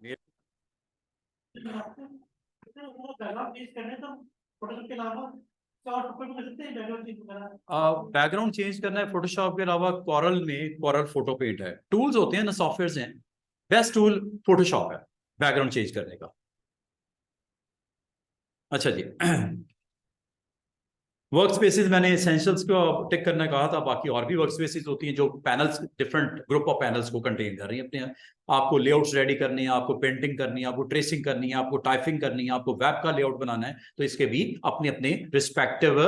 मेरे background change करना है फोटोशॉप के अलावा कॉरल में कॉरल फोटो पेंट है, टूल्स होते हैं ना, सॉफ्टवेयर हैं। बेस्ट टूल फोटोशॉप है बैकग्राउंड चेंज करने का। अच्छा जी। वर्क स्पेसिस मैंने एसेंशियल्स को टिक करना कहा था, बाकी और भी वर्क स्पेसिस होती हैं जो panels, different group of panels को कंटेन कर रही हैं अपने। आपको लेआउट्स रेडी करनी है, आपको पेंटिंग करनी है, आपको ट्रेसिंग करनी है, आपको टाइपिंग करनी है, आपको वेब का लेआउट बनाना है, तो इसके भी अपने अपने रिस्पेक्टिव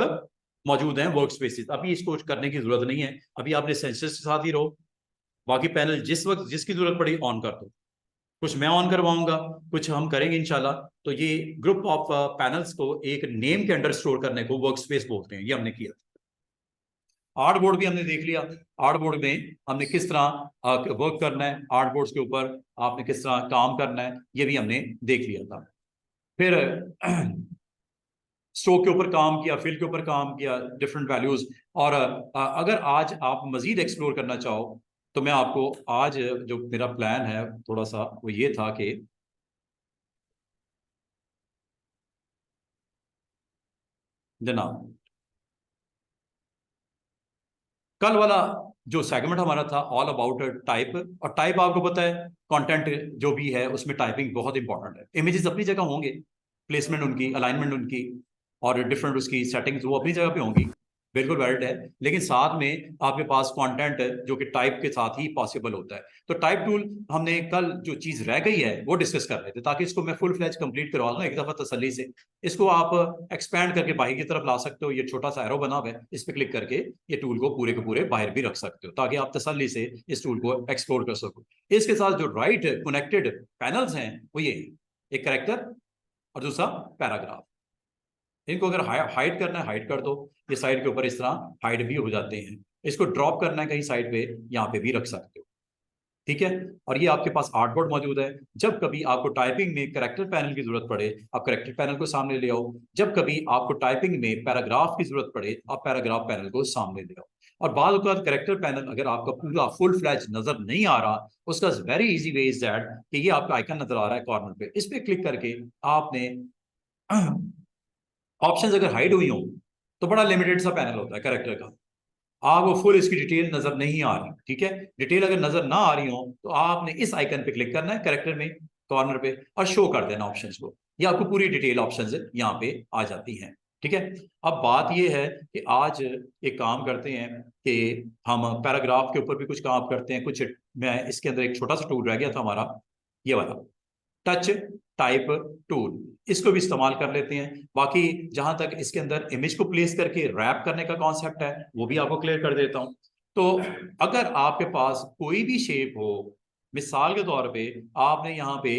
मौजूद हैं वर्क स्पेसिस। अभी इसको करने की जरूरत नहीं है, अभी आपने एसेंशियल्स के साथ ही रहो। बाकी पैनल जिस वक्त जिसकी जरूरत पड़ी ऑन कर दो। कुछ मैं ऑन करवाऊंगा, कुछ हम करेंगे इंशाल्लाह। तो ये ग्रुप ऑफ पैनल्स को एक नेम के अंडर स्टोर करने को वर्क स्पेस बोलते हैं, ये हमने किया। आर्ट बोर्ड भी हमने देख लिया। आर्ट बोर्ड में हमने किस तरह वर्क करना है, आर्ट बोर्ड के ऊपर आपने किस तरह काम करना है, ये भी हमने देख लिया था। फिर स्ट्रोक के ऊपर काम किया, फिल के ऊपर काम किया, डिफरेंट वैल्यूज। और अगर आज आप मजीद एक्सप्लोर करना चाहो तो मैं आपको आज जो मेरा प्लान है थोड़ा सा वो ये था कि जनाब कल वाला जो सेगमेंट हमारा था ऑल अबाउट टाइप, और टाइप आपको पता है कंटेंट जो भी है उसमें टाइपिंग बहुत इंपॉर्टेंट है। इमेजेस अपनी जगह होंगे, प्लेसमेंट उनकी, अलाइनमेंट उनकी और डिफरेंट उसकी सेटिंग्स वो अपनी जगह पे होंगी, बिल्कुल वैलिड है। लेकिन साथ में आपके पास कंटेंट जो कि टाइप के साथ ही पॉसिबल होता है। तो टाइप टूल हमने कल जो चीज रह गई है वो डिस्कस कर रहे थे, ताकि इसको मैं फुल फ्लैज कंप्लीट करवा दूं एक दफा तसल्ली से। इसको आप एक्सपैंड करके बाहर की तरफ ला सकते हो, ये छोटा सा एरो बना हुआ है, इस पर क्लिक करके ये टूल को पूरे के पूरे बाहर भी रख सकते हो, ताकि आप तसल्ली से इस टूल को एक्सप्लोर कर सको। इसके साथ जो राइट कनेक्टेड पैनल्स हैं वो ये, एक कैरेक्टर और दूसरा पैराग्राफ। इनको अगर हाइड करना है हाइड कर दो, ये साइड के ऊपर इस तरह हाइड भी हो जाते हैं। इसको ड्रॉप करना है कहीं साइड पे, यहाँ पे भी रख सकते हो, ठीक है। और ये आपके पास आर्टबोर्ड मौजूद है। जब कभी आपको टाइपिंग में कैरेक्टर पैनल की जरूरत पड़े आप कैरेक्टर पैनल को सामने ले आओ, जब कभी आपको टाइपिंग में पैराग्राफ की जरूरत पड़े आप पैराग्राफ पैनल को सामने ले आओ। और बाद औक़ात कैरेक्टर पैनल अगर आपका पूरा फुल फ्लैज नजर नहीं आ रहा, उसका very easy way is that कि ये आपका आइकन नजर आ रहा है कॉर्नर पे, इस पे क्लिक करके आपने ऑप्शंस अगर हाइड हुई हो तो बड़ा लिमिटेड सा पैनल होता है कैरेक्टर का, आपको फुल इसकी डिटेल नजर नहीं आ रही, ठीक है। डिटेल अगर नजर ना आ रही हो तो आपने इस आइकन पे क्लिक करना है कैरेक्टर में कॉर्नर पे और शो कर देना ऑप्शंस को, ये आपको पूरी डिटेल ऑप्शंस यहाँ पे आ जाती हैं, ठीक है। अब बात ये है कि आज एक काम करते हैं कि हम पैराग्राफ के ऊपर भी कुछ काम करते हैं कुछ। मैं इसके अंदर एक छोटा सा टूल रह गया था हमारा, ये वाला टच टाइप टूल, इसको भी इस्तेमाल कर लेते हैं। बाकी जहां तक इसके अंदर इमेज को प्लेस करके रैप करने का कॉन्सेप्ट है वो भी आपको क्लियर कर देता हूं। तो अगर आपके पास कोई भी शेप हो, मिसाल के तौर पे आपने यहाँ पे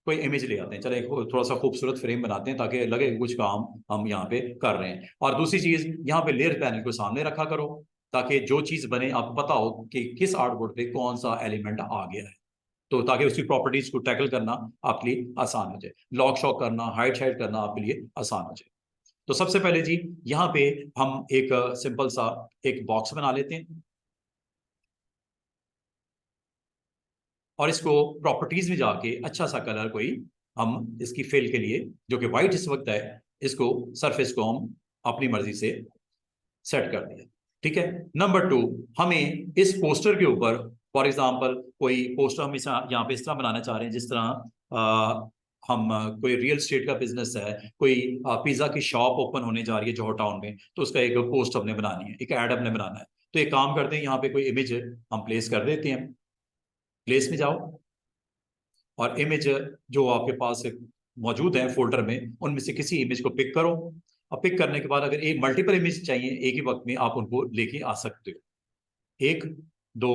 कोई इमेज ले आते हैं, चले थोड़ा सा खूबसूरत फ्रेम बनाते हैं ताकि लगे कुछ काम हम यहाँ पे कर रहे हैं। और दूसरी चीज यहाँ पे लेयर पैनल को सामने रखा करो, ताकि जो चीज बने आपको पता हो कि किस आर्टबोर्ड पे कौन सा एलिमेंट आ गया है, तो ताकि उसकी प्रॉपर्टीज को टैकल करना आपके लिए आसान हो जाए, लॉक शॉक करना, हाइड शाइड करना आपके लिए आसान हो जाए। तो सबसे पहले जी यहाँ पे हम एक सिंपल सा एक बॉक्स बना लेते हैं और इसको प्रॉपर्टीज में जाके अच्छा सा कलर कोई हम इसकी फिल के लिए, जो कि व्हाइट इस वक्त है, इसको सरफेस को हम अपनी मर्जी से सेट कर दिया, ठीक है। नंबर टू, हमें इस पोस्टर के ऊपर फॉर एग्जांपल कोई पोस्टर हम इस यहाँ पे इस तरह बनाना चाह रहे हैं जिस तरह हम कोई रियल स्टेट का बिजनेस है, कोई पिज्जा की शॉप ओपन होने जा रही है जौहर टाउन में, तो उसका एक पोस्ट हमने बनानी है, एक ऐड हमने बनाना है। तो एक काम करते हैं, यहाँ पे कोई इमेज हम प्लेस कर देते हैं, प्लेस में जाओ और इमेज जो आपके पास मौजूद है फोल्डर में उनमें से किसी इमेज को पिक करो। और पिक करने के बाद अगर एक मल्टीपल इमेज चाहिए एक ही वक्त में आप उनको लेके आ सकते हो, एक दो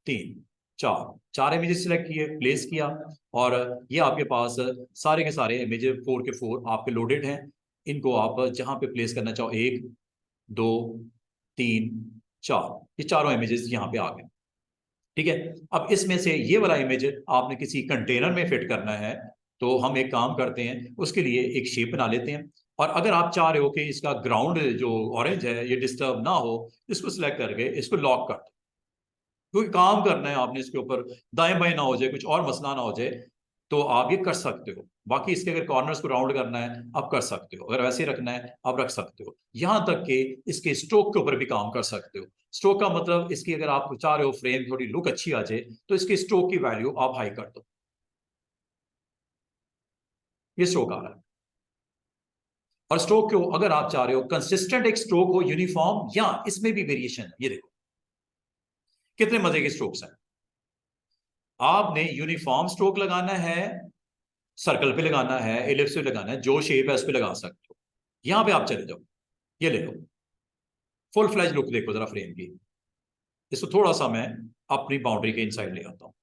तीन चार, चार इमेजेस सिलेक्ट किए, प्लेस किया और ये आपके पास सारे के सारे इमेज 4 के 4 आपके लोडेड हैं। इनको आप जहां पे प्लेस करना चाहो, एक दो तीन चार, ये चारों इमेजेस यहाँ पे आ गए, ठीक है। अब इसमें से ये वाला इमेज आपने किसी कंटेनर में फिट करना है, तो हम एक काम करते हैं उसके लिए एक शेप बना लेते हैं। और अगर आप चाह रहे हो कि इसका ग्राउंड जो ऑरेंज है ये डिस्टर्ब ना हो, इसको सिलेक्ट करके इसको लॉक कर दो, कोई काम करना है आपने इसके ऊपर, दाएं बाएं ना हो जाए, कुछ और मसला ना हो जाए, तो आप ये कर सकते हो। बाकी इसके अगर कॉर्नर्स को राउंड करना है आप कर सकते हो, अगर वैसे रखना है आप रख सकते हो। यहां तक कि इसके स्ट्रोक के ऊपर भी काम कर सकते हो। स्ट्रोक का मतलब इसकी अगर आप चाह रहे हो फ्रेम थोड़ी लुक अच्छी आ जाए, तो इसके स्ट्रोक की वैल्यू आप हाई कर दो। ये स्ट्रोक आ रहा है। और स्ट्रोक को अगर आप चाह रहे हो कंसिस्टेंट एक स्ट्रोक हो, यूनिफॉर्म, या इसमें भी वेरिएशन है। ये देखो कितने मजे के स्ट्रोक्स हैं। आपने यूनिफॉर्म स्ट्रोक लगाना है, सर्कल पे लगाना है, एलिप्स पे लगाना है, जो शेप है उस पे लगा सकते हो। यहां पे आप चले जाओ, ये ले लो, फुल फ्लैज लुक देखो जरा फ्रेम की। इसको थोड़ा सा मैं अपनी बाउंड्री के इनसाइड ले आता हूं।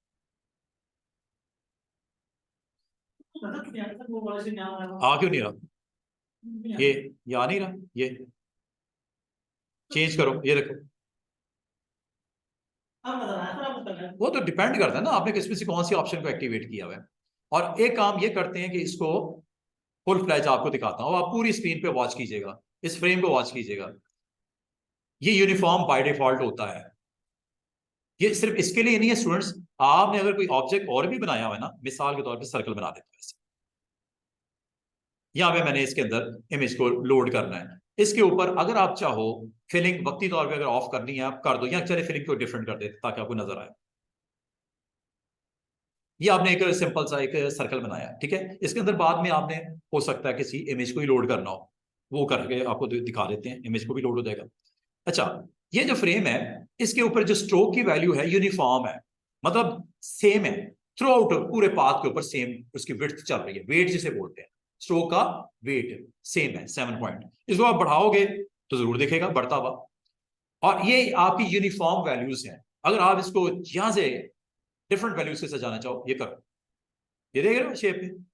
आ क्यों नहीं रहा ये आ नहीं रहा, ये चेंज करो, ये देखो। वो तो डिपेंड करता है ना आपने किसमें से कौन सी ऑप्शन को एक्टिवेट किया हुआ है। और एक काम ये करते हैं कि इसको फुल फ्लैज आपको दिखाता हूं, आप पूरी स्क्रीन पे वॉच कीजिएगा, इस फ्रेम को वॉच कीजिएगा। ये यूनिफॉर्म बाय डिफॉल्ट होता है। ये सिर्फ इसके लिए नहीं है स्टूडेंट्स, आपने अगर कोई ऑब्जेक्ट और भी बनाया हुआ है ना, मिसाल के तौर पे सर्कल बना देते हैं, यहां पे मैंने इसके अंदर इमेज को लोड करना है। इसके ऊपर अगर आप चाहो फिलिंग वक्ती तौर पे अगर ऑफ करनी है आप कर दो, या चले फिलिंग को डिफरेंट कर देते ताकि आपको नजर आए। ये आपने एक सिंपल सा एक सर्कल बनाया, ठीक है। इसके अंदर बाद में आपने हो सकता है किसी इमेज को ही लोड करना हो, वो करके आपको दिखा देते हैं, इमेज को भी लोड हो जाएगा। अच्छा, ये जो फ्रेम है इसके ऊपर जो स्ट्रोक की वैल्यू है यूनिफॉर्म है, मतलब सेम है थ्रू आउट, पूरे पाथ के ऊपर सेम उसकी विड्थ चल रही है। वेट जिसे बोलते हैं, स्ट्रोक का वेट सेम है 7 पॉइंट। इसको आप बढ़ाओगे तो जरूर दिखेगा बढ़ता हुआ। और ये आपकी यूनिफॉर्म वैल्यूज हैं। अगर आप इसको यहां से डिफरेंट वैल्यूज से सजाना चाहो, ये करो, ये देख रहे हो शेप में,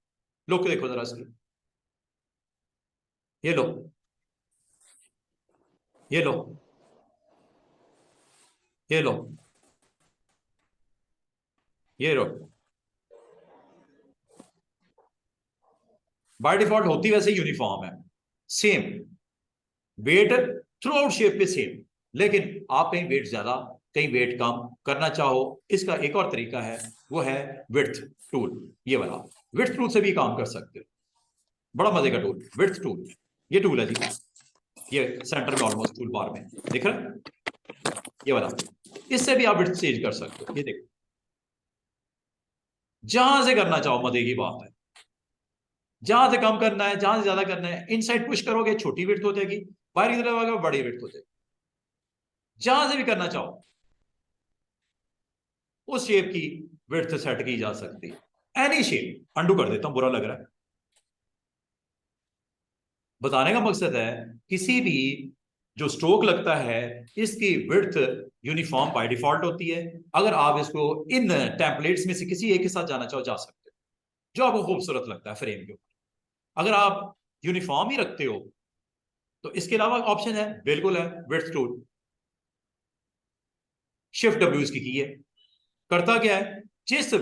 लुक देखो जरा इसकी, ये लो, ये लो, ये लो, ये लो। बाय डिफॉल्ट होती वैसे यूनिफॉर्म है, same weight throughout shape पे सेम। लेकिन आप कहीं वेट ज्यादा कहीं वेट कम करना चाहो, इसका एक और तरीका है, वो है विड्थ टूल। ये वाला विड्थ टूल से भी काम कर सकते हो, बड़ा मजे का टूल विड्थ टूल। ये टूल है जी, ये सेंटर में ऑलमोस्ट टूल बार में देख रहे हैं, ये वाला। इससे भी आप विड्थ चेंज कर सकते हो। ये देखो, जहां से करना चाहो मजे की बात है, जहां से कम करना है जहां से ज्यादा करना है, इनसाइड पुश करोगे छोटी विड्थ हो जाएगी, बाहर की तरफ आगे बड़ी विड्थ हो जाएगी। जहां से भी करना चाहो उस शेप की विड्थ सेट की जा सकती है, एनी शेप। अंडू कर देता हूं, बुरा लग रहा है। बताने का मकसद है किसी भी जो स्ट्रोक लगता है इसकी विड्थ यूनिफॉर्म बाय डिफॉल्ट होती है। अगर आप इसको इन टेम्पलेट्स में से किसी एक के साथ जाना चाहो जा सकते हो, जो आपको खूबसूरत लगता है फ्रेम के ऊपर। अगर आप यूनिफॉर्म ही रखते हो तो इसके अलावा ऑप्शन है, बिल्कुल है, विड्थ टूल। शिफ्ट डब्ल्यू इसकी की है, करता क्या है, जिस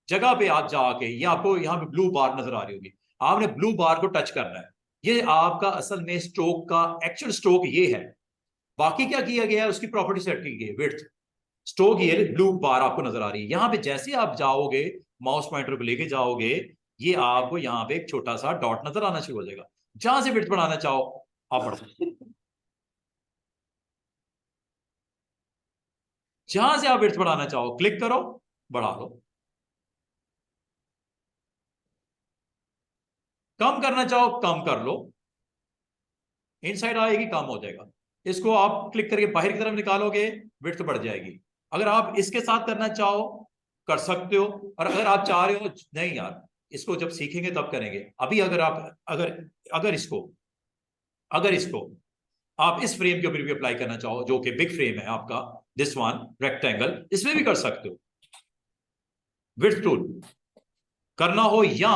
जगह पे आप जाके, ये आपको यहाँ पे ब्लू बार नजर आ रही होगी, आपने ब्लू बार को टच करना है। ये आपका असल में स्ट्रोक का एक्चुअल स्ट्रोक ये है। बाकी क्या किया गया है, उसकी प्रॉपर्टी सेट की गई है विड्थ। स्ट्रोक ये ब्लू बार आपको नजर आ रही है, यहाँ पे जैसे आप जाओगे माउस पॉइंटर को लेके जाओगे, ये आपको यहाँ पे एक छोटा सा डॉट नजर आना शुरू हो जाएगा। जहां से विड्थ बढ़ाना चाहो आप बढ़ो, जहां से आप विड्थ बढ़ाना चाहो क्लिक करो, बढ़ा लो। कम करना चाहो कम कर लो, इनसाइड आएगी कम हो जाएगा। इसको आप क्लिक करके बाहर की तरफ निकालोगे, विड्थ बढ़ जाएगी। अगर आप इसके साथ करना चाहो कर सकते हो, और अगर आप चाह रहे हो नहीं यार इसको जब सीखेंगे तब करेंगे, अभी अगर आप अगर अगर इसको अगर इसको आप इस फ्रेम के ऊपर भी अप्लाई करना चाहो, जो कि बिग फ्रेम है आपका, दिस वन रेक्टेंगल, इसमें भी कर सकते हो। विड्थ टूल करना हो या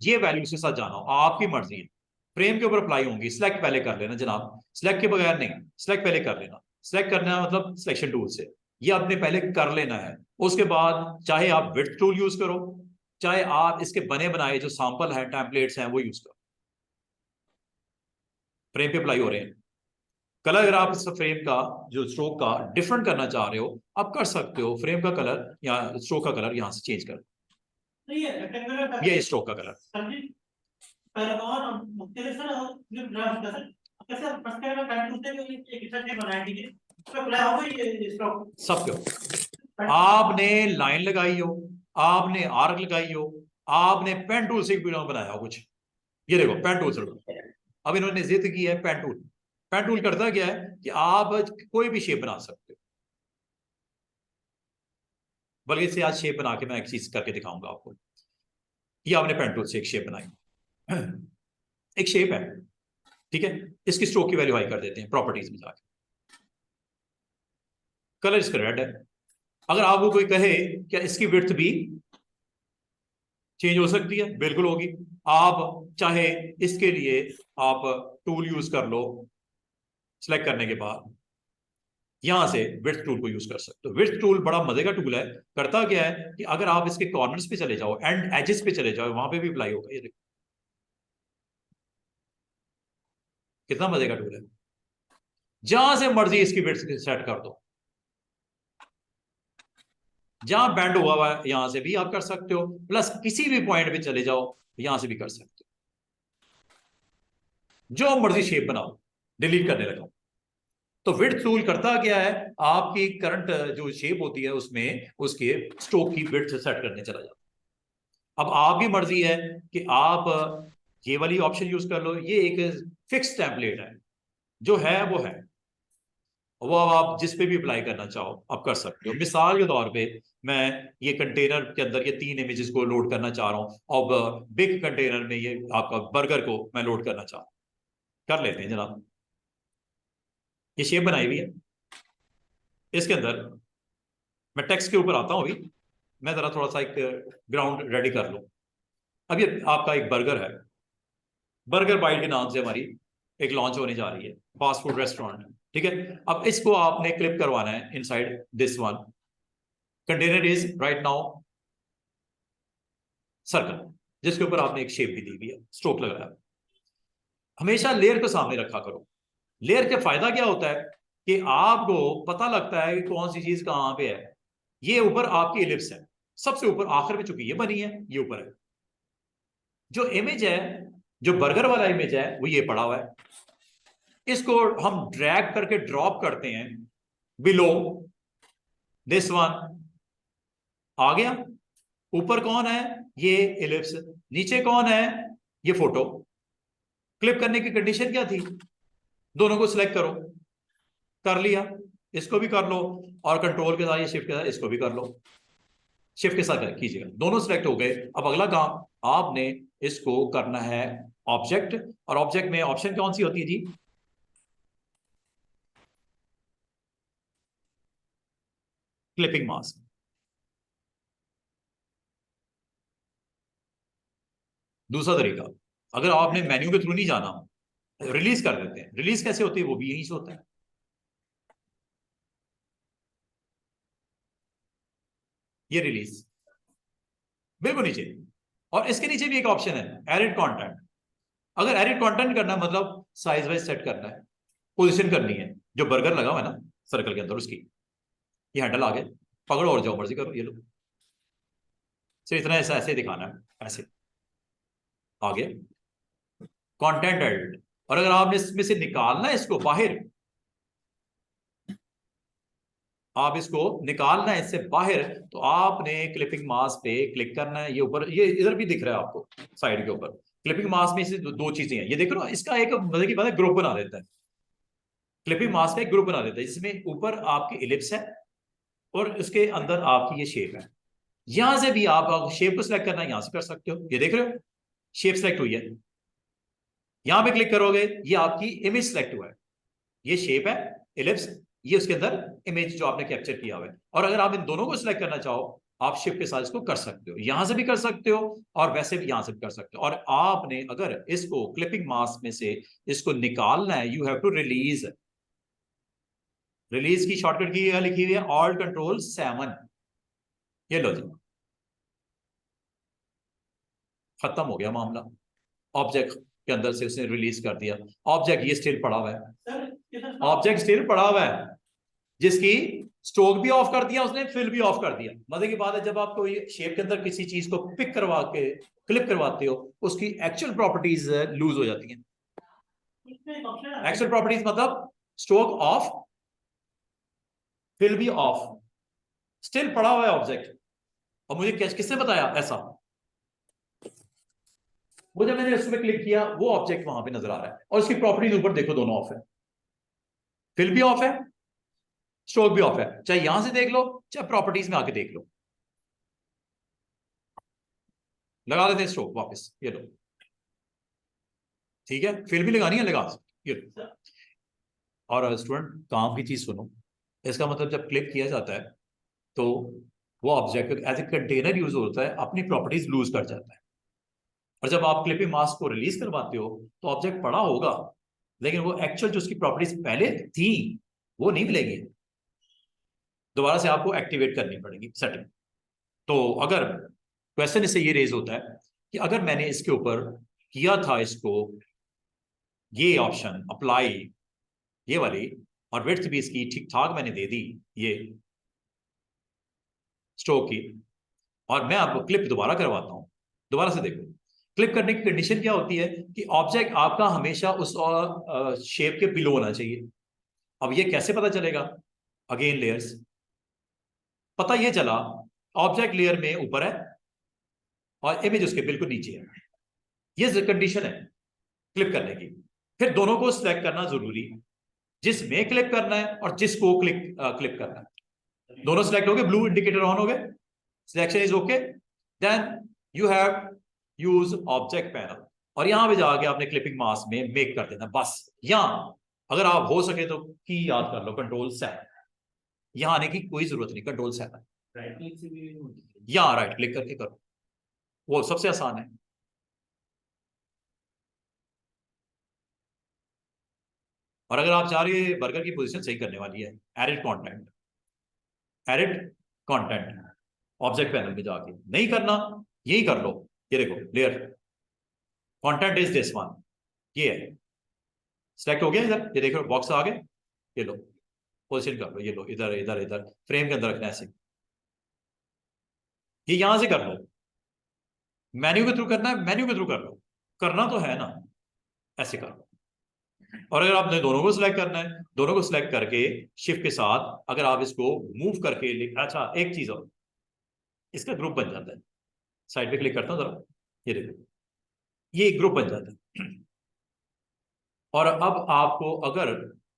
ये वैल्यू के साथ जाना हो, आपकी मर्जी है। फ्रेम के ऊपर अप्लाई होंगी, सिलेक्ट पहले कर लेना जनाब, सिलेक्ट के बगैर नहीं, सिलेक्ट पहले कर लेना। सिलेक्ट करना है मतलब सिलेक्शन टूल से, ये आपने पहले कर लेना है। उसके बाद चाहे आप विड्थ टूल यूज करो, चाहे आप इसके बने बनाए जो सैंपल है टेम्पलेट्स हैं वो यूज करो, फ्रेम पे अप्लाई हो रहे हैं। कलर अगर आप इस फ्रेम का जो स्ट्रोक का डिफरेंट करना चाह रहे हो आप कर सकते हो, फ्रेम का कलर या स्ट्रोक का कलर यहां से चेंज कर, ये स्ट्रोक का कलर। सब क्यों, आपने लाइन लगाई हो, आपने आर्क लगाई हो, आपने पेन टूल से बनाया हो कुछ, ये देखो पेन टूल से अब इन्होंने जिद की है पेन टूल। पेन टूल करता क्या है कि आप कोई भी शेप बना सकते हो, बल्कि इससे आज शेप बना के मैं एक चीज करके दिखाऊंगा आपको। ये आपने पेन टूल से एक शेप बनाई, एक शेप है, ठीक है, इसकी स्ट्रोक की वैल्यू हाई कर देते हैं प्रॉपर्टीज में जाके। कलर इसका रेड है, अगर आपको कोई कहे क्या इसकी विड्थ भी चेंज हो सकती है, बिल्कुल होगी। आप चाहे इसके लिए आप टूल यूज कर लो, सिलेक्ट करने के बाद यहां से विड्थ टूल को यूज कर सकते हो। विड्थ टूल बड़ा मजे का टूल है, करता क्या है कि अगर आप इसके कॉर्नर्स पे चले जाओ, एंड एजेस पे चले जाओ, वहां पे भी अप्लाई होगा। ये देखो कितना मजे का टूल है, जहां से मर्जी इसकी विड्थ सेट कर दो, जहां बैंड हुआ है यहां से भी आप कर सकते हो, प्लस किसी भी पॉइंट पे चले जाओ यहां से भी कर सकते हो, जो मर्जी शेप बनाओ। डिलीट करने लगा तो विड्थ टूल करता क्या है, आपकी करंट जो शेप होती है उसमें उसके स्ट्रोक की विड्थ सेट करने चला जाता है। अब आपकी मर्जी है कि आप ये वाली ऑप्शन यूज कर लो, ये एक फिक्स टेम्पलेट है, जो है वो है, वो अब आप जिस पे भी अप्लाई करना चाहो आप कर सकते हो। मिसाल के तौर पे मैं ये कंटेनर के अंदर ये 3 इमेजेस को लोड करना चाह रहा हूं, अब बिग कंटेनर में ये आपका बर्गर को मैं लोड करना चाह रहा हूं, कर लेते हैं जनाब। ये शेप बनाई हुई है, इसके अंदर मैं टेक्स्ट के ऊपर आता हूं अभी, मैं जरा थोड़ा सा एक ग्राउंड रेडी कर लूं। अब ये आपका एक बर्गर है, बर्गर बाइट के नाम से हमारी एक लॉन्च होने जा रही है, फास्ट फूड रेस्टोरेंट, ठीक है। अब इसको आपने क्लिप करवाना है inside this one, container is right now circle, जिसके ऊपर आपने एक शेप भी दी हुई है, स्ट्रोक लगाया। हमेशा लेयर को सामने रखा करो। लेयर का फायदा क्या होता है कि आपको पता लगता है कि कौन सी चीज कहां पे है। ये ऊपर आपकी इलिप्स है, सबसे ऊपर आखिर में चूंकि ये बनी है, ये ऊपर है। जो इमेज है, जो बर्गर वाला इमेज है, वो ये पड़ा हुआ है, इसको हम ड्रैग करके ड्रॉप करते हैं बिलो दिस वन, आ गया। ऊपर कौन है, ये इलिप्स, नीचे कौन है, ये फोटो। क्लिप करने की कंडीशन क्या थी, दोनों को सिलेक्ट करो, कर लिया, इसको भी कर लो, और कंट्रोल के साथ ये शिफ्ट के साथ इसको भी कर लो, शिफ्ट के साथ कीजिएगा, दोनों सिलेक्ट हो गए। अब अगला काम आपने इसको करना है ऑब्जेक्ट, और ऑब्जेक्ट में ऑप्शन कौन सी होती है जी, क्लिपिंग मास्क। दूसरा तरीका, अगर आपने मेन्यू के थ्रू नहीं जाना, रिलीज कर देते हैं। रिलीज कैसे होती है, वो भी यहीं से होता है, ये रिलीज बिल्कुल नीचे, और इसके नीचे भी एक ऑप्शन है एडिट कंटेंट। अगर एडिट कंटेंट करना मतलब साइज वाइज सेट करना है, पोजीशन करनी है, जो बर्गर लगा हुआ है ना सर्कल के अंदर उसकी, ये हैंडल आ गए, पकड़ो और जो मर्जी करो, ये लो, सिर्फ इतना ऐसा ऐसे दिखाना है, ऐसे आ गया कंटेंट एडिट। और अगर आपने इसमें से निकालना है इसको बाहर, आप इसको निकालना है इससे बाहर, तो आपने क्लिपिंग मास पे क्लिक करना है। ये ऊपर, ये इधर भी दिख रहा है आपको साइड के ऊपर, क्लिपिंग मास में से दो चीजें हैं, ये देख रहे हो, इसका एक मजे की बात है, ग्रुप बना देता है। क्लिपिंग मास का एक ग्रुप बना देता है, जिसमें ऊपर आपकी इलिप्स है और उसके अंदर आपकी ये शेप है। यहां से भी आप शेप को सिलेक्ट करना है, यहां से कर सकते हो, ये देख रहे हो शेप सिलेक्ट हुई है, यहां पे क्लिक करोगे ये आपकी इमेज सिलेक्ट हुआ है, ये शेप है इलिप्स, ये उसके अंदर इमेज जो आपने कैप्चर किया हुआ है। और अगर आप इन दोनों को सिलेक्ट करना चाहो, आप शिफ्ट के साथ इसको कर सकते हो, यहां से भी कर सकते हो और वैसे भी यहां से भी कर सकते हो। और आपने अगर इसको क्लिपिंग मास्क में से इसको निकालना है, you have to release. Release की शॉर्टकट की लिखी हुई है ऑल्ट कंट्रोल 7, ये लो जी, खत्म हो गया मामला। ऑब्जेक्ट के अंदर से उसने रिलीज कर दिया, ऑब्जेक्ट ये स्टिल पड़ा हुआ है। ऑब्जेक्ट स्टिल पड़ा हुआ है, जिसकी स्ट्रोक भी ऑफ कर दिया उसने, फिल भी ऑफ कर दिया। मजे की बात है, जब आप कोई शेप के अंदर किसी चीज को पिक करवा के क्लिप करवाते हो, उसकी एक्चुअल प्रॉपर्टीज लूज हो जाती हैं। एक्चुअल प्रॉपर्टीज मतलब स्ट्रोक ऑफ, फिल भी ऑफ, स्टिल पड़ा हुआ है ऑब्जेक्ट। और मुझे किसने बताया ऐसा? वो जब मैंने उसमें क्लिक किया, वो ऑब्जेक्ट वहां पे नजर आ रहा है, और उसकी प्रॉपर्टीज ऊपर देखो दोनों ऑफ है, फिल भी ऑफ है, स्ट्रोक भी ऑफ है। चाहे यहां से देख लो, चाहे प्रॉपर्टीज में आके देख लो। लगा देते हैं स्ट्रोक वापस, ये लो, ठीक है, फिल भी लगानी है, लगा ये लो। और स्टूडेंट काम की चीज सुनो, इसका मतलब जब क्लिक किया जाता है तो वो object as a container use होता है, अपनी प्रॉपर्टीज लूज कर जाता है। और जब आप क्लिपिंग मास्क को रिलीज करवाते हो तो ऑब्जेक्ट पड़ा होगा, लेकिन वो एक्चुअल जो उसकी प्रॉपर्टीज पहले थी वो नहीं मिलेगी, दोबारा से आपको एक्टिवेट करनी पड़ेगी सेटिंग। तो अगर क्वेश्चन इससे ये रेज होता है कि अगर मैंने इसके ऊपर किया था इसको, ये ऑप्शन अप्लाई, ये वाली, और विड्थ भी इसकी ठीक ठाक मैंने दे दी ये स्ट्रोक की, और मैं आपको क्लिप दोबारा करवाता हूं, दोबारा से देखो। क्लिप करने की कंडीशन क्या होती है कि ऑब्जेक्ट आपका हमेशा उस शेप के बिलो होना चाहिए। अब ये कैसे पता चलेगा? अगेन लेयर्स, पता ये चला ऑब्जेक्ट लेयर में ऊपर है और इमेज उसके बिल्कुल नीचे है, ये कंडीशन है क्लिप करने की। फिर दोनों को सिलेक्ट करना जरूरी, जिसमें क्लिप करना है और जिसको क्लिप करना है, दोनों सिलेक्ट हो गए, ब्लू इंडिकेटर ऑन हो गए, selection is okay, then you have use object panel, और यहां पे जाके आपने क्लिपिंग मास्क में मेक कर देना बस। यहां अगर आप हो सके तो की याद कर लो, कंट्रोल 7, यहां आने की कोई जरूरत नहीं, कंट्रोल 7 राइट क्लिक से भी, यहां राइट क्लिक करके करो, वो सबसे आसान है। और अगर आप चाह रहे हैं बर्गर की पोजीशन सही करने वाली है, edit content, edit content, object panel में जाके नहीं करना, यही कर लो। ये देखो layer, content is this one, ये है, सिलेक्ट हो गया इधर, ये देखो बॉक्स आ गए, ये लो पोजीशन कर लो, ये लो इधर इधर इधर फ्रेम के अंदर रखना है ऐसे, ये यहां से कर लो। मेन्यू के थ्रू करना है, मेन्यू के थ्रू कर लो, करना तो है ना, ऐसे कर लो। और अगर आपने दोनों को सिलेक्ट करना है, दोनों को सिलेक्ट करके शिफ्ट के साथ अगर आप इसको मूव करके अच्छा एक चीज और, इसका ग्रुप बन जाता है, साइड पे क्लिक करता हूं जरा, ये देखो ये एक ग्रुप बन जाता है। और अब आपको अगर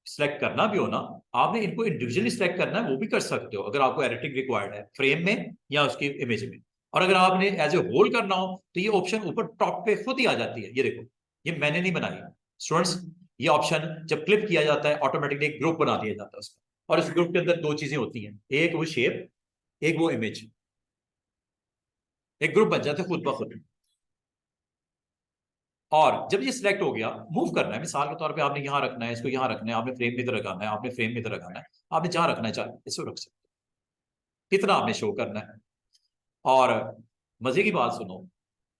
सिलेक्ट करना भी हो ना, आपने इनको इंडिविजुअली सिलेक्ट करना है, वो भी कर सकते हो अगर आपको एडिटिंग रिक्वायर्ड है फ्रेम में या उसकी इमेज में। और अगर आपने एज ए होल करना हो तो ये ऑप्शन ऊपर टॉप पे खुद ही आ जाती है, ये देखो, ये मैंने नहीं बनाई स्टूडेंट्स, ये ऑप्शन जब क्लिक किया जाता है ऑटोमेटिकली एक ग्रुप बना दिया जाता है उसका, और इस ग्रुप के अंदर दो चीजें होती हैं, एक वो शेप, एक वो इमेज, एक ग्रुप बन जाता है खुद ब खुद। और जब ये सिलेक्ट हो गया, मूव करना है, मिसाल के तौर पे आपने यहां रखना है, इसको यहां रखना है, आपने फ्रेम में इधर रखना है, आपने फ्रेम में इधर रखना है, आपने जहां रखना है चाहे इसको रख सकते, कितना आपने शो करना है। और मजे की बात सुनो,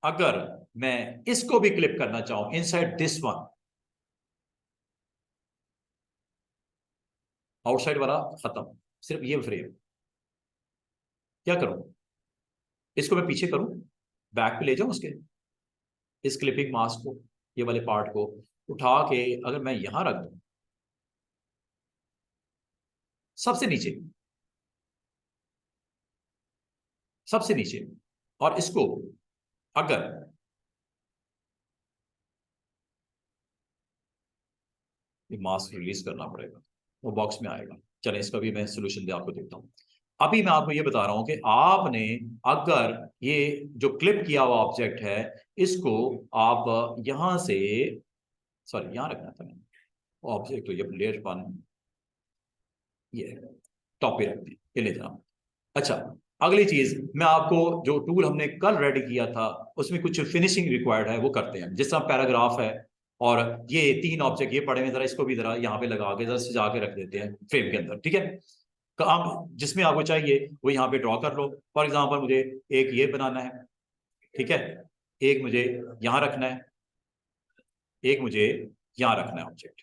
अगर मैं इसको भी क्लिप करना चाहूं इनसाइड दिस वन, आउटसाइड वाला खत्म, सिर्फ ये फ्रेम, क्या करूं? इसको मैं पीछे करूं, बैक पे ले जाऊं उसके, इस क्लिपिंग मास्क को, ये वाले पार्ट को उठा के अगर मैं यहां रख दूं सबसे नीचे, सबसे नीचे, और इसको अगर ये मास्क रिलीज करना पड़ेगा, वो बॉक्स में आएगा। चलें इसका भी मैं सोल्यूशन दे आपको देता हूँ। अभी मैं आपको ये बता रहा हूं कि आपने अगर ये जो क्लिप किया हुआ ऑब्जेक्ट है, इसको आप यहां से, सॉरी यहां रखना था ऑब्जेक्ट, तो ये लेयर 1 ये टॉप पे रखते हैं, ये ले जाना। अच्छा, अगली चीज मैं आपको, जो टूल हमने कल रेडी किया था उसमें कुछ फिनिशिंग रिक्वायर्ड है, वो करते हैं। जिस तरह पैराग्राफ है और ये 3 ऑब्जेक्ट ये पड़े हुए, जरा इसको भी जरा यहाँ पे लगा के जरा सजा के रख देते हैं फ्रेम के अंदर, ठीक है। काम जिसमें आपको चाहिए वो यहाँ पे ड्रॉ कर लो। फॉर एग्जाम्पल मुझे एक ये बनाना है, ठीक है, एक मुझे यहाँ रखना है, एक मुझे यहाँ रखना है ऑब्जेक्ट,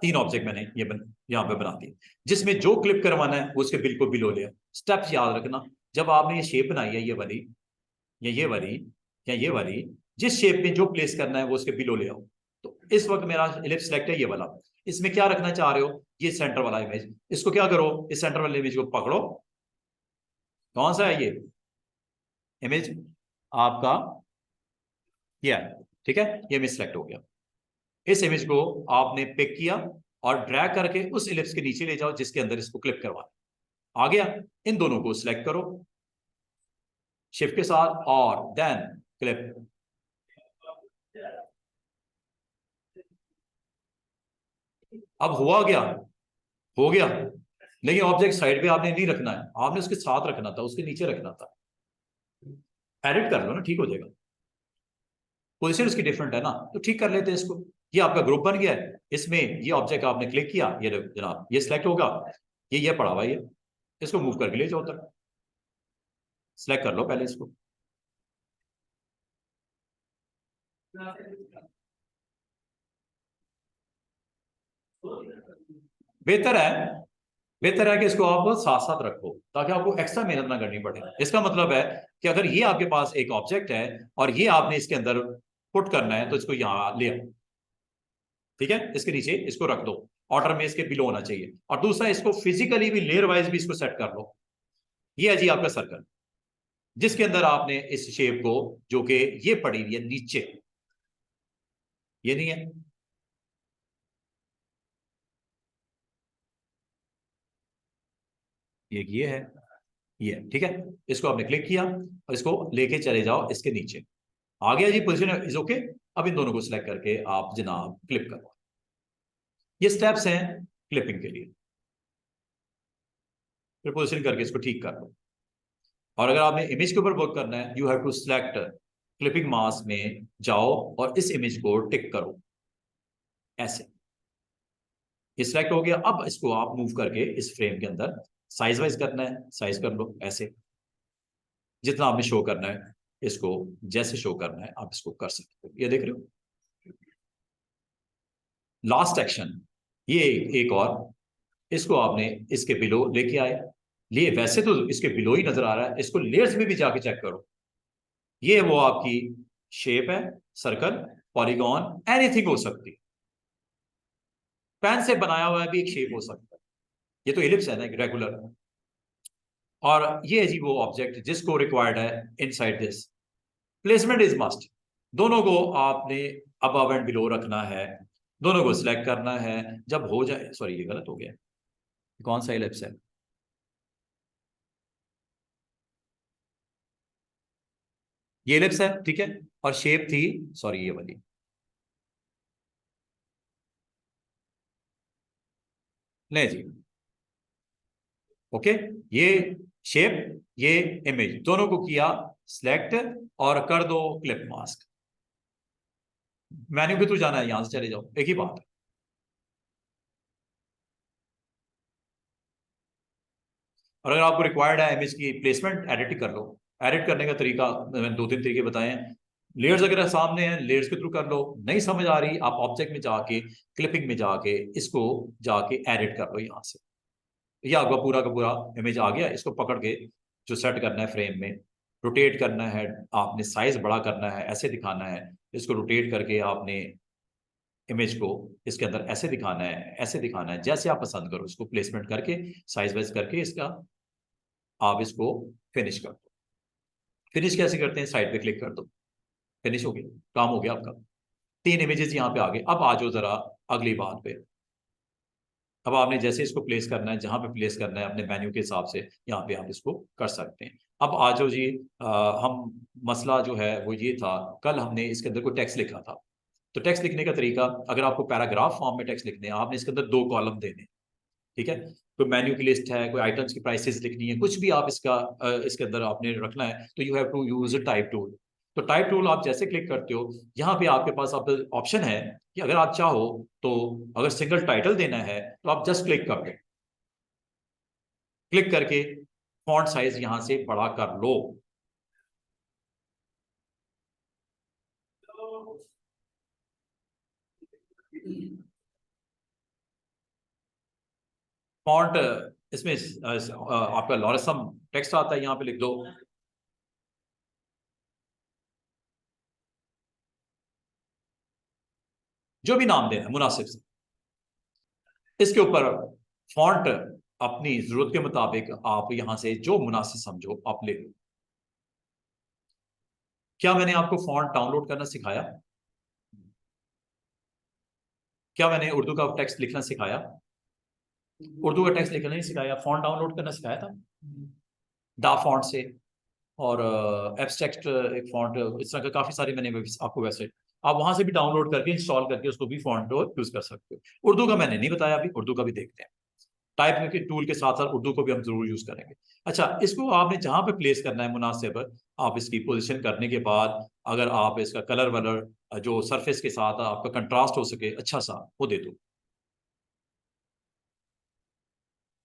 तीन ऑब्जेक्ट मैंने यहाँ पे बना दिए, जिसमें जो क्लिप करवाना है वो उसके बिल्कुल बिलो ले। स्टेप्स याद रखना, जब आपने ये शेप बनाई है, ये वाली या ये वाली या ये वाली, जिस शेप में जो प्लेस करना है वो उसके बिलो ले आओ। तो इस वक्त मेरा इलिप्स सेलेक्ट है ये वाला, इसमें क्या रखना चाह रहे हो, ये सेंटर वाला इमेज, इसको क्या करो, इस सेंटर वाले इमेज को पकड़ो। कौन सा है ये इमेज आपका, ये है, ठीक है, ये इमेज सेलेक्ट हो गया। इस इमेज को आपने पिक किया और ड्रैग करके उस इलिप्स के नीचे ले जाओ जिसके अंदर इसको क्लिप करवाना। आ गया, इन दोनों को सिलेक्ट करो शिफ्ट के साथ और देन क्लिप। अब हुआ क्या, हो गया, लेकिन ऑब्जेक्ट साइड पे आपने नहीं रखना है, आपने उसके साथ रखना था, उसके नीचे रखना था। एडिट कर लो ना, ठीक हो जाएगा। पोजीशन उसकी डिफरेंट है ना, तो ठीक कर लेते हैं इसको। ये आपका ग्रुप बन गया है, इसमें ये ऑब्जेक्ट आपने क्लिक किया, ये जनाब ये सिलेक्ट होगा, ये पड़ा हुआ, ये इसको मूव करके ले जाओ तक, सिलेक्ट कर लो पहले इसको। बेहतर है, बेहतर है कि इसको आप साथ साथ रखो ताकि आपको एक्स्ट्रा मेहनत ना करनी पड़े। इसका मतलब है कि अगर ये आपके पास एक ऑब्जेक्ट है और ये आपने इसके अंदर पुट करना है तो इसको यहां ले आओ, ठीक है, इसके नीचे इसको रख दो, ऑर्डर में इसके बिलो होना चाहिए। और दूसरा, इसको फिजिकली भी लेयर वाइज भी इसको सेट कर लो। ये है जी आपका सर्कल, जिसके अंदर आपने इस शेप को, जो कि ये पड़ी हुई है नीचे, ये नहीं है, ये है, ये है, ठीक है। इसको आपने क्लिक किया और इसको लेके चले जाओ इसके नीचे। आ गया जी, पोजीशन इज ओके। अब इन दोनों को सिलेक्ट करके आप जनाब क्लिप करो। ये स्टेप्स हैं क्लिपिंग के लिए। फिर पोजीशन करके इसको ठीक कर लो। और अगर आपने इमेज के ऊपर वर्क करना है, you have to select clipping mask में जाओ और इस इमेज को टिक करो, ऐसे। ये सिलेक्ट हो गया, अब इसको आप मूव करके इस फ्रेम के अंदर साइज वाइज करना है, साइज कर लो ऐसे, जितना आपने शो करना है इसको, जैसे शो करना है आप इसको कर सकते हो। ये देख रहे हो, लास्ट एक्शन, ये एक और, इसको आपने इसके बिलो लेके आए, लिए वैसे तो इसके बिलो ही नजर आ रहा है, इसको लेयर्स में भी जाके चेक करो। ये वो आपकी शेप है, सर्कल, पॉलीगॉन, एनीथिंग हो सकती है, पेन से बनाया हुआ भी एक शेप हो सकता है। ये तो इलिप्स है ना, एक रेगुलर। और ये है जी वो ऑब्जेक्ट जिसको रिक्वायर्ड है inside this. Placement is must, दोनों को आपने अबव एंड बिलो रखना है, दोनों को सिलेक्ट करना है। जब हो जाए, सॉरी ये गलत हो गया, कौन सा इलिप्स है, ये इलिप्स है, ठीक है। और शेप थी, सॉरी ये वाली, ले जी, ओके। ये शेप, ये इमेज, दोनों को किया सिलेक्ट और कर दो क्लिप मास्क। मेन्यू पे तो जाना है, यहां से चले जाओ, एक ही बात है। और अगर आपको रिक्वायर्ड है इमेज की प्लेसमेंट, एडिट कर लो। एडिट करने का तरीका मैंने दो तीन तरीके बताए हैं। लेयर्स अगर सामने हैं, लेयर्स के थ्रू कर लो। नहीं समझ आ रही, आप ऑब्जेक्ट में जाके, क्लिपिंग में जाके इसको जाके एडिट कर लो यहाँ से। ये आपका पूरा का पूरा इमेज आ गया। इसको पकड़ के जो सेट करना है फ्रेम में, रोटेट करना है, आपने साइज बड़ा करना है, ऐसे दिखाना है, इसको रोटेट करके आपने इमेज को इसके अंदर ऐसे दिखाना है, ऐसे दिखाना है, जैसे आप पसंद करो। इसको प्लेसमेंट करके साइज वाइज करके इसका आप इसको फिनिश कर दो। फिनिश कैसे करते हैं, साइड पे क्लिक कर दो, फिनिश हो गया, काम हो गया आपका। तीन इमेजेस यहाँ पे आ गए। अब आ जाओ जरा अगली बात पे। अब आपने जैसे इसको प्लेस करना है, जहां पे प्लेस करना है अपने मेन्यू के हिसाब से यहाँ पे आप इसको कर सकते हैं। अब आ जाओ जी, हम मसला जो है वो ये था, कल हमने इसके अंदर कोई टेक्स्ट लिखा था। तो टेक्स्ट लिखने का तरीका, अगर आपको पैराग्राफ फॉर्म में टेक्स्ट लिखने हैं, आपने इसके अंदर दो कॉलम देने, ठीक है। कोई मेन्यू की लिस्ट है, कोई आइटम्स की प्राइसेस लिखनी है, कुछ भी आप इसका इसके अंदर आपने रखना है, तो you have to use type tool. तो टाइप टूल आप जैसे क्लिक करते हो, यहाँ पे आपके पास आप ऑप्शन है कि अगर आप चाहो तो, अगर सिंगल टाइटल देना है तो आप जस्ट क्लिक कर दो, क्लिक करके फॉन्ट साइज यहां से बड़ा कर लो। फॉन्ट इसमें आपका लॉरिसम टेक्स्ट आता है, यहाँ पे लिख दो। जो भी नाम देना मुनासिब से, इसके ऊपर फॉन्ट अपनी जरूरत के मुताबिक आप यहां से जो मुनासिब समझो आप ले लो। क्या मैंने आपको फॉन्ट डाउनलोड करना सिखाया? क्या मैंने उर्दू का टेक्स्ट लिखना सिखाया? उर्दू का टेक्स्ट लिखना नहीं सिखाया, फॉन्ट डाउनलोड करना सिखाया था दा फॉन्ट से, और एब्स्ट्रैक्ट एक फॉन्ट, इस तरह का काफी सारे मैंने आपको वैसे, आप वहां से भी डाउनलोड करके इंस्टॉल करके उसको भी फॉन्ट यूज कर सकते हो। उर्दू का मैंने नहीं बताया, अभी उर्दू का भी देखते हैं। टाइप के टूल के साथ साथ उर्दू को भी हम जरूर यूज करेंगे। अच्छा, इसको आपने जहां पे प्लेस करना है मुनासिब, आप इसकी पोजीशन करने के बाद अगर आप इसका कलर वलर जो सरफेस के साथ आपका कंट्रास्ट हो सके अच्छा सा, वो दे दो।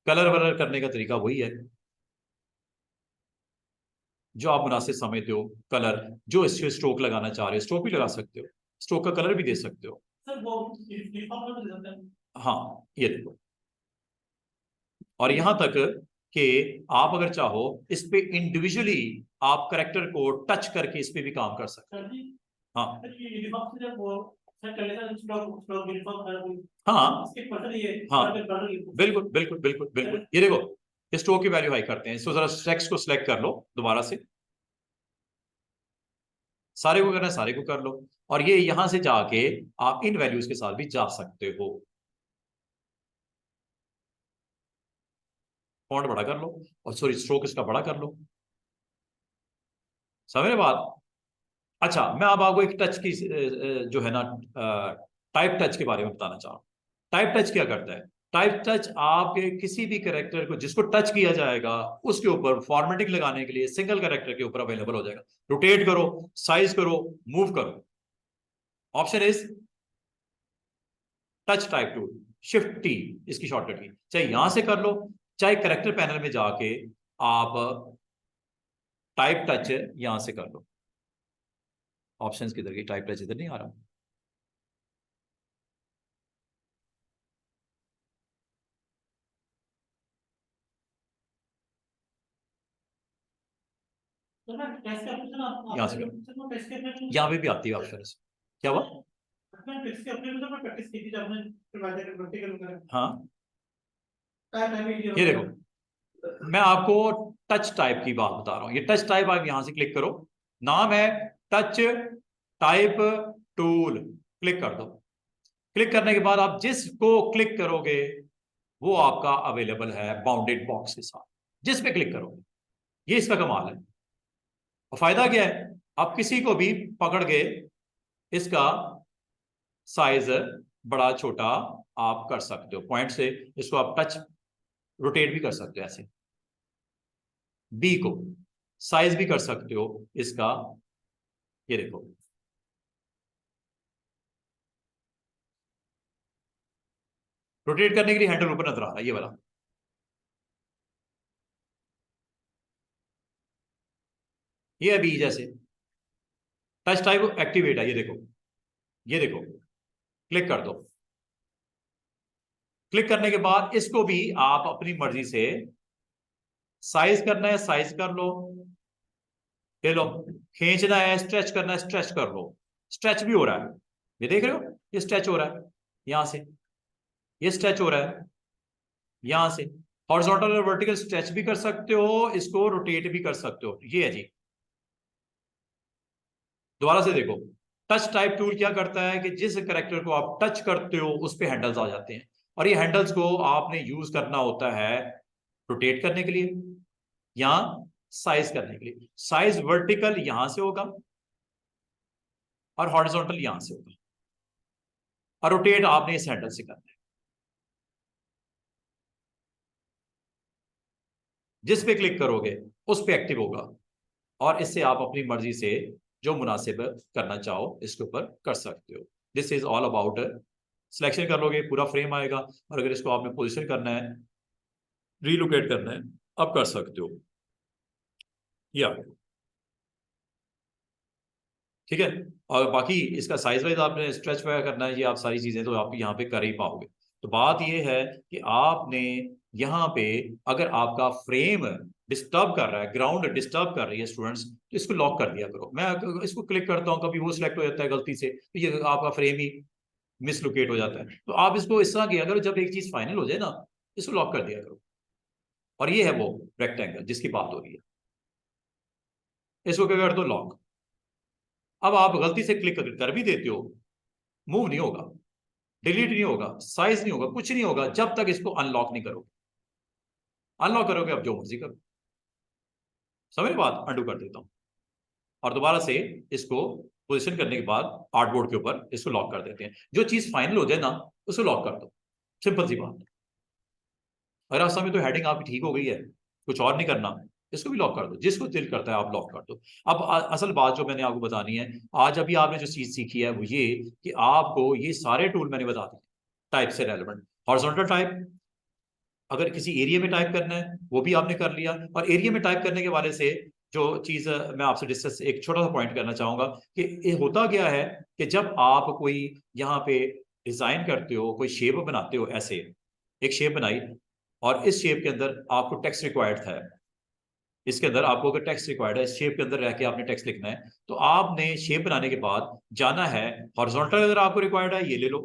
कलर वलर करने का तरीका वही है जो आप मुनासिब समझते हो। कलर जो इसके स्ट्रोक लगाना चाह रहे हो, स्ट्रोक भी लगा सकते हो, स्ट्रोक का कलर भी दे सकते हो। सर वो हाँ, ये देखो, और यहां तक कि आप अगर चाहो इस पे इंडिविजुअली आप करेक्टर को टच करके इस पे भी काम कर सकते हो। हाँ हाँ हाँ, बिल्कुल बिल्कुल बिल्कुल बिल्कुल। ये देखो, इस स्ट्रोक की वैल्यू हाई करते हैं, इसको जरा टेक्स्ट को सिलेक्ट कर लो दोबारा से, सारे को करना है सारे को कर लो, और ये यहां से जाके आप इन वैल्यूज के साथ भी जा सकते हो। फॉन्ट बड़ा कर लो, और सॉरी स्ट्रोक इसका बड़ा कर लो। समझ रहे बात? अच्छा, मैं अब आपको एक टच की जो है ना टाइप टच के बारे में बताना चाह रहा हूँ। टाइप टच क्या करता है? टाइप टच आपके किसी भी कैरेक्टर को जिसको टच किया जाएगा उसके ऊपर फॉर्मेटिंग लगाने के लिए सिंगल कैरेक्टर के ऊपर अवेलेबल हो जाएगा। रोटेट करो, साइज करो, मूव करो, option is touch type tool, shift T इसकी शॉर्टकट की, चाहे यहां से कर लो चाहे कैरेक्टर पैनल में जाके आप टाइप टच यहां से कर लो। ऑप्शंस किधर गई? टाइप टच इधर नहीं आ रहा। यहाँ से करो, यहाँ पे भी आती है ऑप्शन। क्या हुआ? हाँ, ये देखो, मैं आपको टच टाइप की बात बता रहा हूं। ये टच टाइप आप यहां से क्लिक करो, नाम है टच टाइप टूल, क्लिक कर दो। क्लिक करने के बाद आप जिसको क्लिक करोगे वो आपका अवेलेबल है बाउंडेड बॉक्स के साथ, जिस पे क्लिक करोगे। ये इसका कमाल है। और फायदा क्या है? आप किसी को भी पकड़ के इसका साइज बड़ा छोटा आप कर सकते हो, पॉइंट से इसको आप टच रोटेट भी कर सकते हो, ऐसे बी को साइज भी कर सकते हो इसका। ये देखो, रोटेट करने के लिए हैंडल ऊपर नजर आ रहा है ये वाला। ये अभी जैसे टच टाइप एक्टिवेट है, ये देखो, ये देखो, क्लिक कर दो। क्लिक करने के बाद इसको भी आप अपनी मर्जी से साइज करना है साइज कर लो, ले लो, खींचना है स्ट्रेच करना है स्ट्रेच कर लो। स्ट्रेच भी हो रहा है, ये देख रहे हो, ये स्ट्रेच हो रहा है यहां से, ये स्ट्रेच हो रहा है यहां से। हॉरिजॉन्टल और वर्टिकल स्ट्रेच भी कर सकते हो, इसको रोटेट भी कर सकते हो। ये है जी, दोबारा से देखो, टच टाइप टूल क्या करता है कि जिस करेक्टर को आप टच करते हो उस पे हैंडल्स आ जाते हैं, और ये हैंडल्स को आपने यूज करना होता है रोटेट करने के लिए या साइज करने के लिए। साइज वर्टिकल यहां से होगा और हॉरिजॉन्टल यहां से होगा, और रोटेट आपने इस हैंडल से करना है। जिस पे क्लिक करोगे उस पे एक्टिव होगा, और इससे आप अपनी मर्जी से जो मुनासिब करना चाहो इसके ऊपर कर सकते हो। This is all about, selection कर लोगे पूरा फ्रेम आएगा, और अगर इसको आपने पोजीशन करना है, रीलोकेट करना है, अब कर सकते हो। या ठीक है, और बाकी इसका साइज वाइज आपने स्ट्रेच वगैरह करना है, ये आप सारी चीजें तो आप यहाँ पे कर ही पाओगे। तो बात ये है कि आपने यहाँ पे अगर आपका फ्रेम डिस्टर्ब कर रहा है, ग्राउंड डिस्टर्ब कर रही है स्टूडेंट्स, तो इसको लॉक कर दिया करो। मैं इसको क्लिक करता हूँ, कभी वो सिलेक्ट हो जाता है गलती से, तो ये आपका फ्रेम ही मिसलोकेट हो जाता है। तो आप इसको इस तरह किया करो, जब एक चीज फाइनल हो जाए ना, इसको लॉक कर दिया करो। और ये है वो रेक्टेंगल जिसकी बात हो रही है, इसको क्या कर दो, लॉक। अब आप गलती से क्लिक कर भी देते हो, मूव नहीं होगा, डिलीट नहीं होगा, साइज नहीं होगा, कुछ नहीं होगा जब तक इसको अनलॉक नहीं करोगे। अनलॉक करोगे अब जो मर्जी करो। समझ बात, अंडू कर देता हूं और दोबारा से इसको पोजीशन करने के बाद आर्टबोर्ड के ऊपर इसको लॉक कर देते हैं। जो चीज फाइनल हो जाए ना, उसको लॉक कर दो, सिंपल सी बात। अगर आप समय तो हेडिंग आपकी ठीक हो गई है, कुछ और नहीं करना, इसको भी लॉक कर दो, जिसको दिल करता है आप लॉक कर दो। अब असल बात जो मैंने आपको बतानी है आज, अभी आपने जो चीज सीखी है वो ये कि आपको ये सारे टूल मैंने बता दिए टाइप से रेलेवेंट। हॉरिजॉन्टल टाइप, अगर किसी एरिया में टाइप करना है वो भी आपने कर लिया। और एरिया में टाइप करने के वाले से जो चीज मैं आपसे डिस्कस, एक छोटा सा पॉइंट करना चाहूंगा कि ये होता क्या है कि जब आप कोई यहाँ पे डिजाइन करते हो, कोई शेप बनाते हो, ऐसे एक शेप बनाई और इस शेप के अंदर आपको टेक्स्ट रिक्वायर्ड था, इसके अंदर आपको अगर टेक्स्ट रिक्वायर्ड है, इस शेप के अंदर रह के आपने टेक्स्ट लिखना है, तो आपने शेप बनाने के बाद जाना है हॉरिजॉन्टल। अगर आपको रिक्वायर्ड है ये ले लो,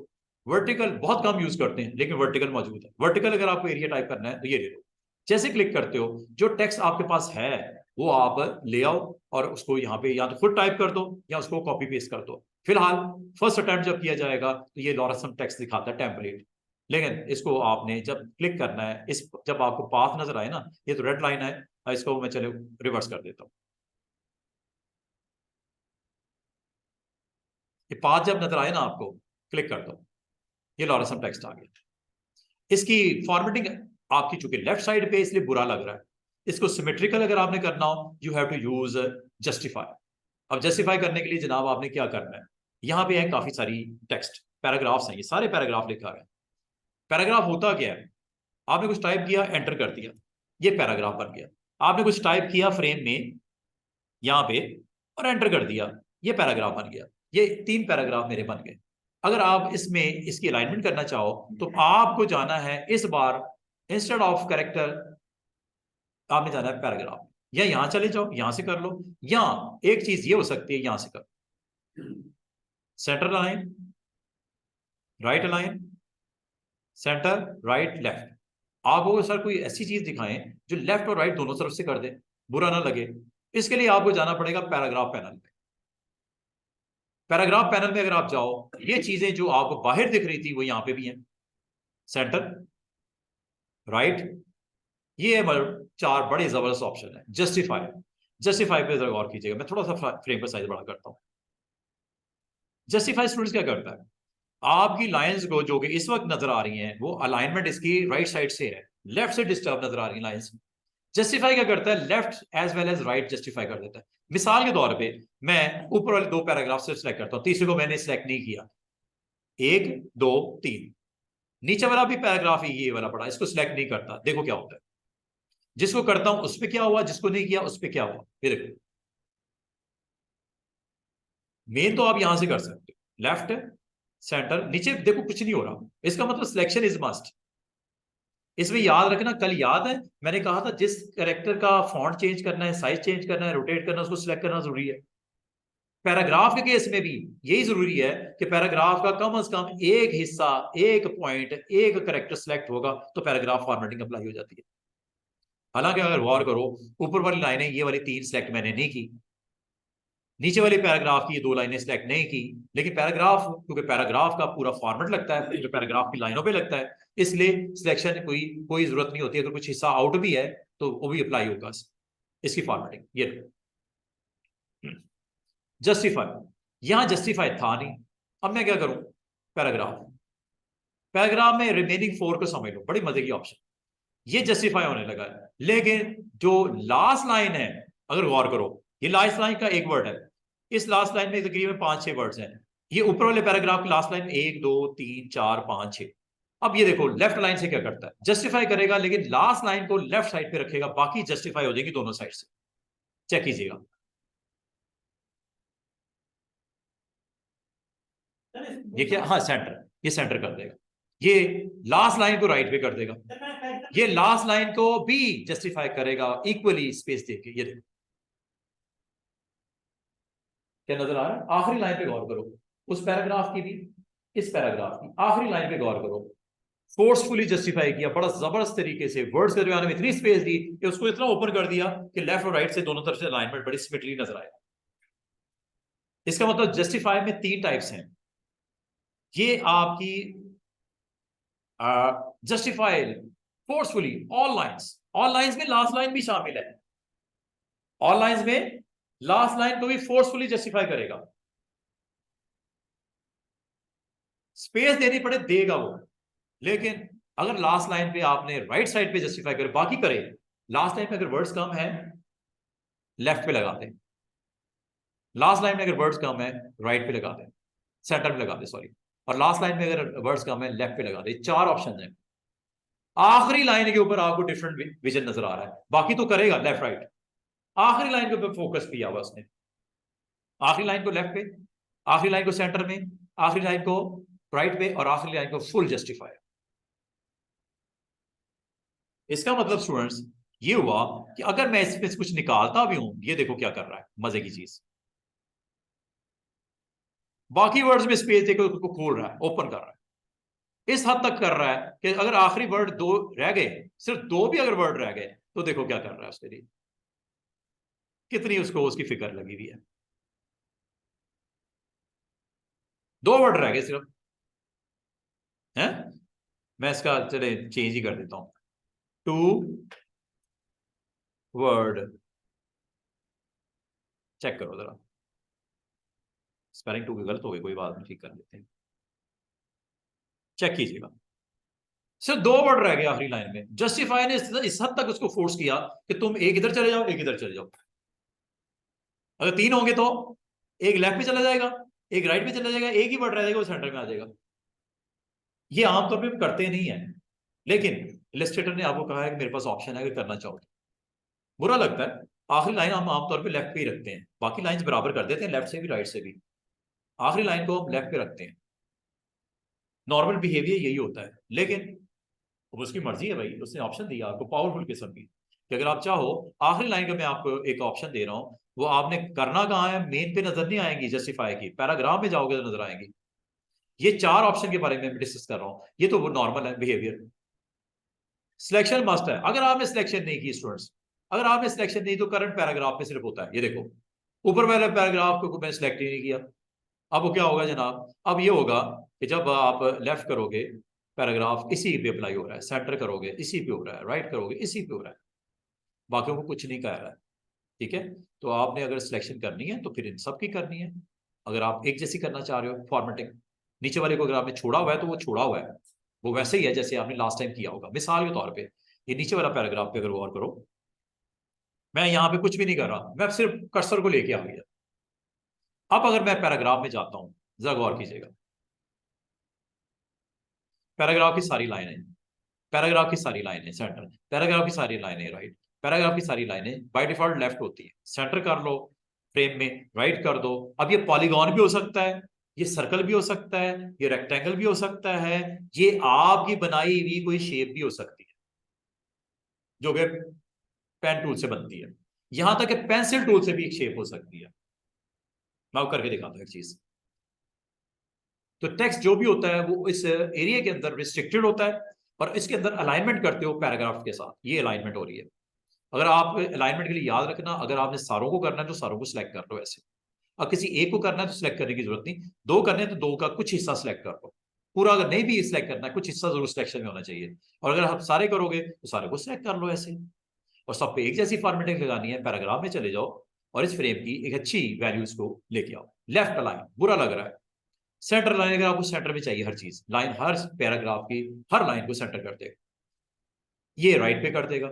वर्टिकल बहुत कम यूज करते हैं लेकिन वर्टिकल मौजूद है। वर्टिकल अगर आपको एरिया टाइप करना है तो ये ले लो। जैसे क्लिक करते हो, जो टेक्स्ट आपके पास है वो आप ले आओ और उसको यहाँ पे या तो खुद टाइप कर दो या उसको कॉपी पेस्ट कर दो। फिलहाल फर्स्ट अटेम्प्ट जब किया जाएगा तो ये लॉरेंसम टेक्स्ट दिखाता है, टेम्पलेट। लेकिन इसको आपने जब क्लिक करना है, इस जब आपको पाथ नजर आए ना, ये तो रेड लाइन है, इसको मैं चले रिवर्स कर देता हूँ। ये पाथ जब नजर आए ना आपको, क्लिक कर दो, ये लॉरेंसम टेक्स्ट आ गया। इसकी फॉर्मेटिंग आपकी चूंकि लेफ्ट साइड पे इसलिए बुरा लग रहा है। इसको सिमेट्रिकल अगर आपने करना हो, you have to use justify. अब जस्टिफाई करने के लिए जनाब आपने क्या करना है, यहाँ पे है काफी सारी टेक्स्ट पैराग्राफ्स हैं, ये सारे पैराग्राफ लिखा है। पैराग्राफ होता क्या है, आपने कुछ टाइप किया, एंटर कर दिया, ये पैराग्राफ बन गया। आपने कुछ टाइप किया फ्रेम में यहाँ पे और एंटर कर दिया, ये पैराग्राफ बन गया। ये 3 पैराग्राफ मेरे बन गए। अगर आप इसमें इसकी अलाइनमेंट करना चाहो तो आपको जाना है इस बार, इंस्टेड ऑफ कैरेक्टर आपने जाना है पैराग्राफ, या यहां चले जाओ, यहां से कर लो, या एक चीज ये हो सकती है यहां से कर, centre line, right line, centre, right, left. आपको सर कोई ऐसी चीज दिखाएं जो लेफ्ट और राइट दोनों तरफ से कर दे, बुरा ना लगे। इसके लिए आपको जाना पड़ेगा पैराग्राफ पैनल में। पैराग्राफ पैनल में अगर आप जाओ, ये चीजें जो आपको बाहर दिख रही थी वो यहां पे भी हैं, सेंटर, राइट, ये मतलब 4 बड़े जबरदस्त ऑप्शन है। जस्टिफाई, जस्टिफाई पे जरा गौर कीजिएगा, मैं थोड़ा सा फ्रेम का साइज बड़ा करता हूं। जस्टिफाई स्टूडेंट्स क्या करता है, आपकी लाइंस को जो कि इस वक्त नजर आ रही हैं वो अलाइनमेंट इसकी राइट साइड से है, लेफ्ट से डिस्टर्ब नजर आ रही लाइंस। जस्टिफाई क्या करता है, left as well as right justify कर देता है। मिसाल के तौर पे मैं ऊपर वाले 2 पैराग्राफ से सिलेक्ट करता हूं, तीसरे को मैंने सिलेक्ट नहीं किया, 1 2 3, नीचे वाला भी पैराग्राफ ही ये वाला पड़ा, इसको सिलेक्ट नहीं करता, देखो क्या होता है। जिसको करता हूं उस पर क्या हुआ, जिसको नहीं किया उस पर क्या हुआ, ये देखो। मेन तो आप यहां से कर सकते हो, लेफ्ट, सेंटर, नीचे देखो कुछ नहीं हो रहा, इसका मतलब सिलेक्शन इज मस्ट। इसमें याद रखना, कल याद है मैंने कहा था जिस कैरेक्टर का फॉन्ट चेंज करना है, साइज चेंज करना है, रोटेट करना है, उसको सिलेक्ट करना जरूरी है। पैराग्राफ के केस में भी यही जरूरी है कि पैराग्राफ का कम से कम एक हिस्सा, एक पॉइंट, एक कैरेक्टर सिलेक्ट होगा तो पैराग्राफ फॉर्मेटिंग अप्लाई हो जाती है। हालांकि अगर गौर करो, ऊपर वाली लाइनें ये वाली 3 सिलेक्ट मैंने नहीं की, नीचे वाले पैराग्राफ की ये 2 लाइनें सिलेक्ट नहीं की, लेकिन पैराग्राफ, क्योंकि पैराग्राफ का पूरा फॉर्मेट लगता है जो पैराग्राफ की लाइनों पे लगता है, इसलिए सिलेक्शन कोई कोई जरूरत नहीं होती। अगर कुछ हिस्सा आउट भी है तो वो भी अप्लाई होगा इसकी फॉर्मेटिंग। ये जस्टिफाई, यहां जस्टिफाई था नहीं, अब मैं क्या करूं, पैराग्राफ, पैराग्राफ में रिमेनिंग 4 को समझ लो, बड़ी मजे की ऑप्शन, ये जस्टिफाई होने लगा है। लेकिन जो लास्ट लाइन है, अगर गौर करो, ये लास्ट लाइन का एक वर्ड है, इस लास्ट लाइन में तकरीबन 5-6 वर्ड्स हैं। ये ऊपर वाले पैराग्राफ की लास्ट लाइन 1 2 3 4 5 6। अब ये देखो लेफ्ट लाइन से क्या करता है, जस्टिफाई करेगा लेकिन लास्ट लाइन को लेफ्ट साइड पे रखेगा, बाकी जस्टिफाई हो जाएगी दोनों साइड से। चेक कीजिएगा, ये क्या, हाँ सेंटर, ये सेंटर कर देगा, ये लास्ट लाइन को राइट पे कर देगा। ये लास्ट लाइन को भी जस्टिफाई करेगा इक्वली स्पेस देके। ये देखो क्या नजर आ रहा है? आखिरी लाइन पे गौर करो, उस पैराग्राफ की भी, इस पैराग्राफ की आखिरी लाइन पे गौर करो। फोर्सफुली जस्टिफाई किया बड़ा जबरदस्त तरीके से, वर्ड्स के दरमियान में इतनी स्पेस दी कि उसको इतना ओपन कर दिया कि लेफ्ट और राइट से दोनों तरफ से अलाइनमेंट बड़ी स्मिटली नजर आए। इसका मतलब जस्टिफाई में 3 टाइप्स हैं। ये आपकी जस्टिफाई फोर्सफुली ऑल लाइंस में लास्ट लाइन भी शामिल है। ऑल लाइंस में लास्ट लाइन को भी फोर्सफुली जस्टिफाई करेगा। स्पेस देनी पड़े देगा वो, लेकिन अगर लास्ट लाइन पे आपने राइट साइड पे जस्टिफाई करे, बाकी करे, लास्ट लाइन पे अगर वर्ड्स कम है लेफ्ट पे लगाते हैं, लास्ट लाइन में अगर वर्ड्स कम है राइट पे लगाते हैं, सेंटर पे लगाते, सॉरी, और लास्ट लाइन में अगर वर्ड्स कम है लेफ्ट पे लगाते। 4 ऑप्शन है। आखिरी लाइन के ऊपर आपको डिफरेंट विजन नजर आ रहा है, बाकी तो करेगा लेफ्ट राइट। आखिरी लाइन के ऊपर फोकस किया हुआ उसने, आखिरी लाइन को लेफ्ट पे, आखिरी लाइन को सेंटर में, आखिरी लाइन को राइट पे, और आखिरी लाइन को फुल जस्टिफाई। इसका मतलब स्टूडेंट्स ये हुआ कि अगर मैं इसमें से कुछ निकालता भी हूं, ये देखो क्या कर रहा है मजे की चीज, बाकी वर्ड्स में स्पेस देखो उसको खोल रहा है, ओपन कर रहा है। इस हद तक कर रहा है कि अगर आखिरी वर्ड 2 रह गए, सिर्फ 2 भी अगर वर्ड रह गए, तो देखो क्या कर रहा है उसके लिए, कितनी उसको उसकी फिक्र लगी हुई है। 2 वर्ड रह गए सिर्फ, है। मैं इसका चले चेंज ही कर देता हूं, 2 वर्ड। चेक करो जरा, स्पेलिंग 2 की गलत हो गई, कोई बात नहीं, ठीक कर लेते हैं। चेक कीजिएगा, सिर्फ 2 वर्ड रह गए आखिरी लाइन में। जस्टिफाई ने इस हद तक उसको फोर्स किया कि तुम एक इधर चले जाओ, एक इधर चले जाओ। अगर 3 होंगे तो एक लेफ्ट पे चला जाएगा, एक राइट पे चला जाएगा, एक ही वर्ड रह जाएगा वो सेंटर में आ जाएगा। ये आमतौर पे करते नहीं है, लेकिन इलस्ट्रेटर ने आपको कहा है कि मेरे पास ऑप्शन है अगर करना चाहो तो। बुरा लगता है, आखिरी लाइन हम आमतौर पे लेफ्ट पे ही रखते हैं, बाकी लाइंस बराबर कर देते हैं, लेफ्ट से भी राइट से भी। आखिरी लाइन को हम लेफ्ट पे रखते हैं, नॉर्मल बिहेवियर यही होता है। लेकिन अब उसकी मर्जी है भाई, उसने ऑप्शन दिया आपको पावरफुल किस्म की, कि अगर आप चाहो आखिरी लाइन का मैं आपको एक ऑप्शन दे रहा हूं, वो आपने करना कहाँ है, मेन पे नजर नहीं आएंगी जस्टिफाई की, पैराग्राफ में जाओगे तो नजर आएंगी। ये 4 ऑप्शन के बारे में डिस्कस कर रहा हूं, ये तो वो नॉर्मल है बिहेवियर। सिलेक्शन मस्ट है। अगर आपने सिलेक्शन नहीं की स्टूडेंट्स, अगर आपने सिलेक्शन नहीं, तो करंट पैराग्राफ में सिर्फ होता है, ये देखो ऊपर वाले पैराग्राफ को मैंने सिलेक्ट ही नहीं किया। अब वो क्या होगा जनाब, अब ये होगा कि जब आप लेफ्ट करोगे पैराग्राफ इसी पे अप्लाई हो रहा है, सेंटर करोगे इसी पे हो रहा है, राइट करोगे इसी पे हो रहा है, बाकियों को कुछ नहीं कह रहा है। ठीक है, तो आपने अगर सिलेक्शन करनी है तो फिर इन सब की करनी है। अगर आप एक जैसी करना चाह रहे हो फॉर्मेटिंग, नीचे वाले को अगर आपने छोड़ा हुआ है तो वो छोड़ा हुआ है, वो वैसे ही है जैसे आपने लास्ट टाइम किया होगा। मिसाल के तौर पे ये नीचे वाला पैराग्राफ पे अगर गौर करो, मैं यहाँ पे कुछ भी नहीं कर रहा, मैं सिर्फ कर्सर को लेके आ गया। अब अगर मैं पैराग्राफ में जाता हूँ, जरा गौर कीजिएगा, पैराग्राफ की सारी लाइनें, पैराग्राफ की सारी लाइनें सेंटर, पैराग्राफ की सारी लाइनें राइट, पैराग्राफ की सारी लाइनें बाय डिफॉल्ट लेफ्ट होती है। सेंटर कर लो फ्रेम में, राइट कर दो। अब ये पॉलीगॉन भी हो सकता है, ये सर्कल भी हो सकता है, ये रेक्टेंगल भी हो सकता है, ये आपकी बनाई हुई कोई शेप भी हो सकती है जो कि पेन टूल से बनती है, यहां तक कि पेंसिल टूल से भी एक शेप हो सकती है। मैं करके दिखाता हूँ एक चीज। तो टेक्स्ट जो भी होता है वो इस एरिया के अंदर रिस्ट्रिक्टेड होता है, और इसके अंदर अलाइनमेंट करते हो पैराग्राफ के साथ, ये अलाइनमेंट हो रही है। अगर आप अलाइनमेंट के लिए याद रखना, अगर आपने सारों को करना है तो सारों को सिलेक्ट कर लो ऐसे। अब किसी एक को करना है तो सिलेक्ट करने की जरूरत नहीं, 2 करने हैं तो 2 का कुछ हिस्सा सिलेक्ट कर लो। पूरा अगर नहीं भी सिलेक्ट करना है, कुछ हिस्सा जरूर सिलेक्शन में होना चाहिए। और अगर आप सारे करोगे तो सारे को सिलेक्ट कर लो ऐसे, और सब पे एक जैसी फॉर्मेटिंग लगानी है। पैराग्राफ में चले जाओ और इस फ्रेम की एक अच्छी वैल्यूज को लेके आओ। लेफ्ट अलाइन बुरा लग रहा है, सेंटर लाइन अगर आपको सेंटर में चाहिए, हर चीज लाइन, हर पैराग्राफ की हर लाइन को सेंटर कर देगा, ये राइट पे कर देगा,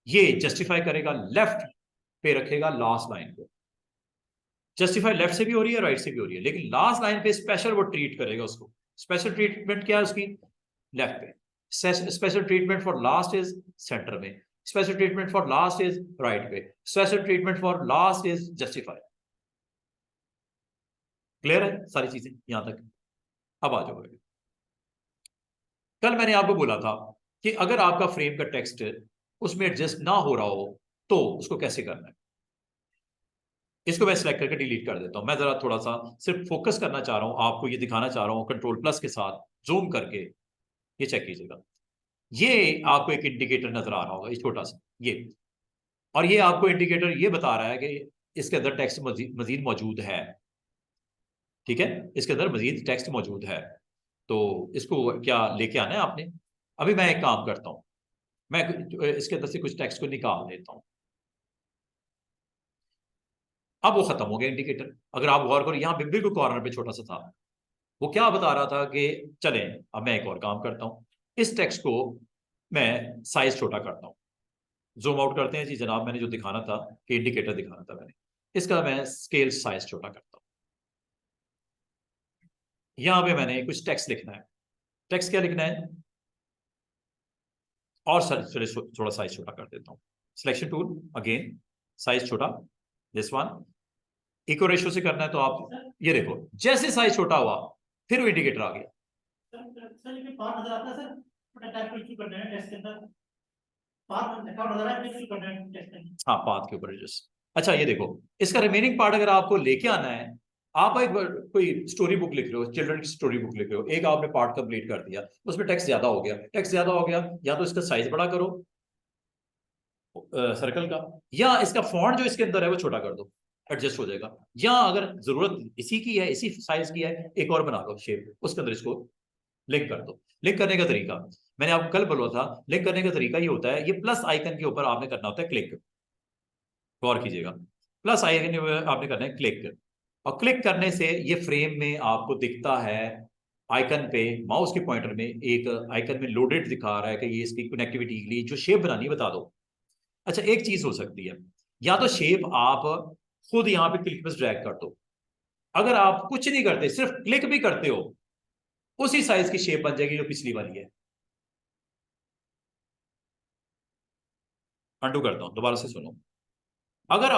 ये जस्टिफाई करेगा लेफ्ट पे रखेगा लास्ट लाइन को। जस्टिफाई लेफ्ट से भी हो रही है राइट से भी हो रही है, लेकिन लास्ट लाइन पे स्पेशल वो ट्रीट करेगा उसको। स्पेशल ट्रीटमेंट क्या है उसकी, लेफ्ट पे। Special treatment for last is centre में, special treatment for last is right पे, special treatment for last is justify. Clear है सारी चीजें यहां तक? अब आ जाओ, कल मैंने आपको बोला था कि अगर आपका फ्रेम का टेक्स्ट उसमें एडजस्ट ना हो रहा हो तो उसको कैसे करना है। इसको मैं सिलेक्ट करके डिलीट कर देता हूं। मैं जरा थोड़ा सा सिर्फ फोकस करना चाह रहा हूं, आपको ये दिखाना चाह रहा हूं कंट्रोल प्लस के साथ जूम करके। ये चेक कीजिएगा, ये आपको एक इंडिकेटर नजर आ रहा होगा, ये छोटा सा ये, और ये आपको इंडिकेटर ये बता रहा है कि इसके अंदर टेक्स्ट मजीद मौजूद है। ठीक है, इसके अंदर मजीद टेक्स्ट मौजूद है, तो इसको क्या लेके आना है आपने। अभी मैं एक काम करता हूं, मैं इसके अंदर से कुछ टेक्स्ट को निकाल देता हूं। अब वो खत्म हो गया इंडिकेटर। अगर आप गौर करो, यहाँ बिल्कुल कॉर्नर पे छोटा सा था, वो क्या बता रहा था कि चलें अब मैं एक और काम करता हूं, इस टेक्स्ट को मैं साइज छोटा करता हूं। जूम आउट करते हैं जी जनाब, मैंने जो दिखाना था कि इंडिकेटर दिखाना था मैंने, इसका मैं स्केल साइज छोटा करता हूं। यहां पे मैंने कुछ टेक्स्ट लिखना है। टेक्स्ट क्या लिखना है, और सर थोड़ा साइज छोटा कर देता हूं। सिलेक्शन टूल, अगेन साइज छोटा, दिस वन, इक्वल रेशियो से करना है तो आप ये देखो, जैसे साइज छोटा हुआ फिर वो इंडिकेटर आ गया। सर ये पार्ट नजर आता है सर, बड़ा टाइप को इश्यू करना है टेस्ट के अंदर, पार्ट नजर आ रहा है, इश्यू करना है टेस्ट के अंदर। हाँ, पाथ के ऊपर एडजस्ट। अच्छा ये देखो, इसका रिमेनिंग पार्ट अगर आपको लेके आना है, आप एक कोई स्टोरी बुक लिख रहे हो, चिल्ड्रन की स्टोरी बुक लिख रहे हो, एक आपने पार्ट कंप्लीट कर दिया, उसमें टेक्स्ट ज्यादा हो गया, टेक्स्ट ज्यादा हो गया, या तो इसका साइज बड़ा करो सर्कल का, या इसका फॉन्ट जो इसके अंदर है वो छोटा कर दो, एडजस्ट हो जाएगा। या अगर जरूरत इसी की है, इसी साइज की है, एक और बना लो शेप, उसके अंदर इसको लिंक कर दो। लिंक करने का तरीका मैंने आपको कल बोला था, लिंक करने का तरीका ये होता है, ये प्लस आइकन के ऊपर आपने करना होता है क्लिक। गौर कीजिएगा, प्लस आइकन आपने करना है क्लिक, और क्लिक करने से ये फ्रेम में आपको दिखता है, आइकन पे माउस के पॉइंटर में एक आइकन में लोडेड दिखा रहा है कि ये इसकी कनेक्टिविटी के लिए जो शेप बनानी है बता दो। अच्छा एक चीज हो सकती है, या तो शेप आप खुद यहां पे क्लिक बस ड्रैग कर दो, अगर आप कुछ नहीं करते सिर्फ क्लिक भी करते हो, उसी साइज की शेप बन जाएगी जो पिछली वाली है। अंडू करता हूं, दोबारा से सुनो। अगर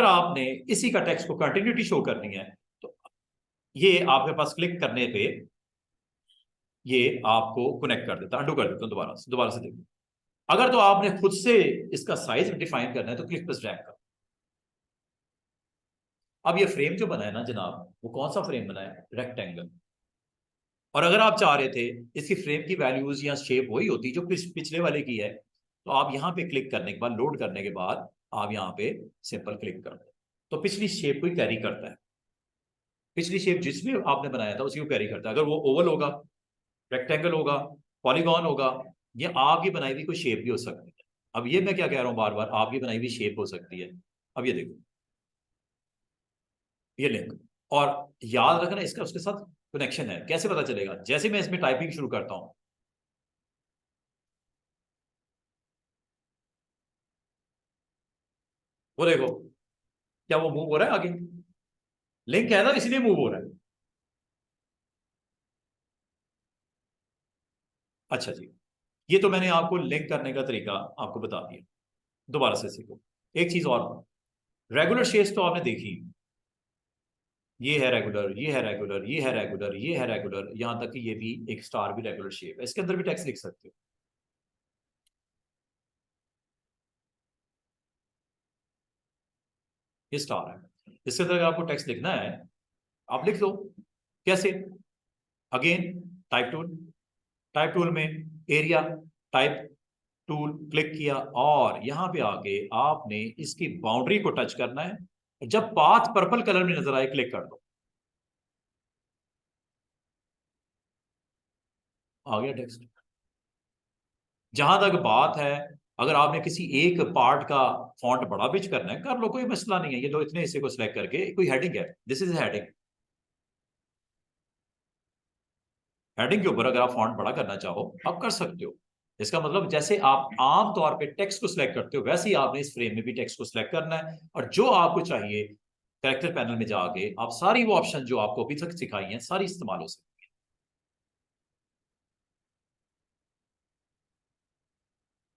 आपने इसी का टेक्स्ट को कंटिन्यूटी शो करनी है तो ये आपके पास क्लिक करने पे ये आपको कनेक्ट कर देता है। अंडू कर देता हूं, दोबारा से देखो। अगर तो आपने खुद से इसका साइज डिफाइन करना है तो क्लिक प्लस ड्रैग कर। अब ये फ्रेम जो बना है ना जनाब, वो कौन सा फ्रेम बना है, रेक्टेंगल। और अगर आप चाह रहे थे इसकी फ्रेम की वैल्यूज या शेप वही होती जो पिछले वाले की है, तो आप यहां पे क्लिक करने के बाद, लोड करने के बाद आप यहां पे सिंपल क्लिक कर दो, तो पिछली शेप को कैरी करता है। पिछली शेप जिसमें आपने बनाया था उसी को कैरी करता है। अगर वो ओवल होगा, रेक्टेंगल होगा, पॉलीगॉन होगा, ये आपकी बनाई हुई कोई शेप भी हो सकती है। अब ये मैं क्या कह रहा हूं बार बार, आपकी बनाई हुई शेप हो सकती है। अब ये देखो, ये लिंक, और याद रखना इसका उसके साथ कनेक्शन है। कैसे पता चलेगा, जैसे मैं इसमें टाइपिंग शुरू करता हूं, वो देखो क्या वो मूव हो रहा है आगे, लिंक है ना इसलिए मूव हो रहा है। अच्छा जी, ये तो मैंने आपको लिंक करने का तरीका आपको बता दिया। दोबारा से सीखो एक चीज और, रेगुलर शेप्स तो आपने देखी, ये है रेगुलर, ये है रेगुलर, ये है रेगुलर, ये है रेगुलर, यहां तक कि ये भी एक स्टार भी रेगुलर शेप है, इसके अंदर भी टेक्स्ट लिख सकते हो। ये स्टार है, इसके अंदर अगर आपको टेक्स्ट लिखना है आप लिख दो। कैसे, again type tool, type tool में एरिया, टाइप टूल क्लिक किया, और यहां पे आके आपने इसकी बाउंड्री को टच करना है। जब पाथ पर्पल कलर में नजर आए क्लिक कर दो, आ गया टेक्स्ट। जहां तक बात है, अगर आपने किसी एक पार्ट का फॉन्ट बड़ा पिच करना है कर लो, कोई मसला नहीं है। ये दो इतने हिस्से को सिलेक्ट करके, कोई हेडिंग है, दिस इज हेडिंग, हेडिंग के ऊपर अगर आप फॉन्ट बड़ा करना चाहो आप कर सकते हो। इसका मतलब जैसे आप आम तौर पे टेक्स्ट को सिलेक्ट करते हो, वैसे ही आपने इस फ्रेम में भी टेक्स्ट को सिलेक्ट करना है, और जो आपको चाहिए कैरेक्टर पैनल में जाके आप सारी वो ऑप्शन जो आपको अभी तक सिखाई हैं सारी इस्तेमाल हो सकती है।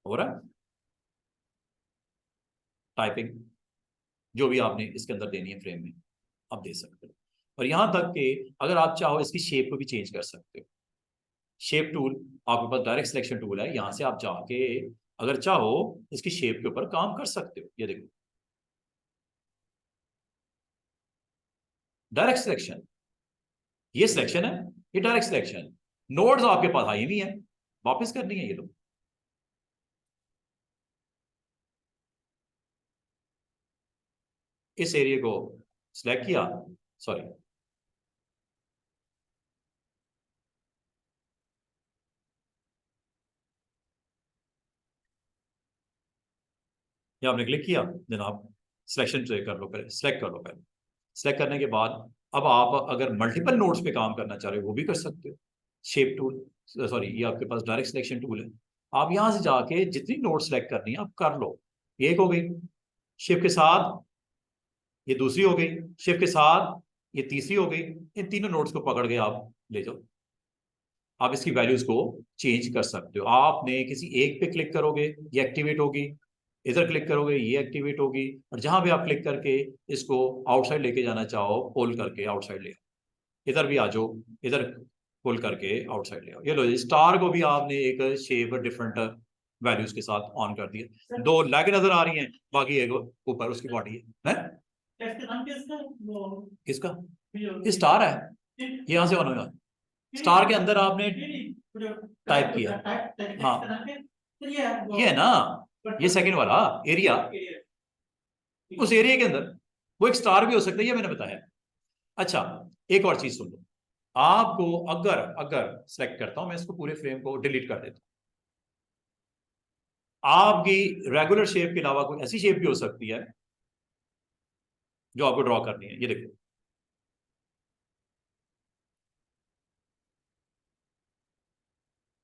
हो रहा है टाइपिंग जो भी आपने इसके अंदर देनी है फ्रेम में, आप दे सकते हो। और यहां तक कि अगर आप चाहो इसकी शेप को भी चेंज कर सकते हो। शेप टूल, आपके पास डायरेक्ट सिलेक्शन टूल है, यहां से आप जाके अगर चाहो इसकी शेप के ऊपर काम कर सकते हो। ये देखो डायरेक्ट सिलेक्शन, ये सिलेक्शन है, ये डायरेक्ट सिलेक्शन। नोड्स आपके पास आई हुई है, वापस करनी है ये लोग। इस एरिया को सिलेक्ट किया, सॉरी ये आपने क्लिक किया जनाब, सिलेक्शन कर लो पहले, सिलेक्ट कर लो पहले। सेलेक्ट करने के बाद अब आप अगर मल्टीपल नोड्स पे काम करना चाह रहे हो वो भी कर सकते हो। शेप टूल, सॉरी ये आपके पास डायरेक्ट सिलेक्शन टूल है, आप यहां से जाके जितनी नोड सेलेक्ट करनी है आप कर लो। ये एक हो गई शेप के साथ, ये दूसरी हो गई शेप के साथ, ये तीसरी हो गई। इन तीनों नोड्स को पकड़ के आप ले जाओ। आप इसकी वैल्यूज को चेंज कर सकते हो। आपने किसी एक पे क्लिक करोगे ये एक्टिवेट होगी, इधर क्लिक करोगे ये एक्टिवेट होगी, और जहां भी आप क्लिक करके इसको आउटसाइड लेके जाना चाहो पुल करके आउटसाइड ले आओ। इधर भी आ जाओ, इधर पुल करके आउटसाइड ले आओ। ये लो जी, स्टार को भी आपने एक शेप डिफरेंट वैल्यूज के साथ ऑन कर दिया। दो लेग नजर आ रही हैं, बाकी एक ऊपर उसकी बॉडी है, टेस्ट का नाम क्या है इसका? वो किसका? ये ये स्टार है, ये यहाँ से ऑन होगा। स्टार के अंदर आपने टाइप किया, हाँ ये है ना, ये सेकंड वाला एरिया, उस एरिया के अंदर वो एक स्टार भी हो सकता है, ये मैंने बताया। अच्छा एक और चीज सुन लो, आपको अगर अगर सेलेक्ट करता हूं मैं इसको, पूरे फ्रेम को डिलीट कर देता हूं। आपकी रेगुलर शेप के अलावा कोई ऐसी शेप भी हो सकती है जो आपको ड्रॉ करनी है। ये देखो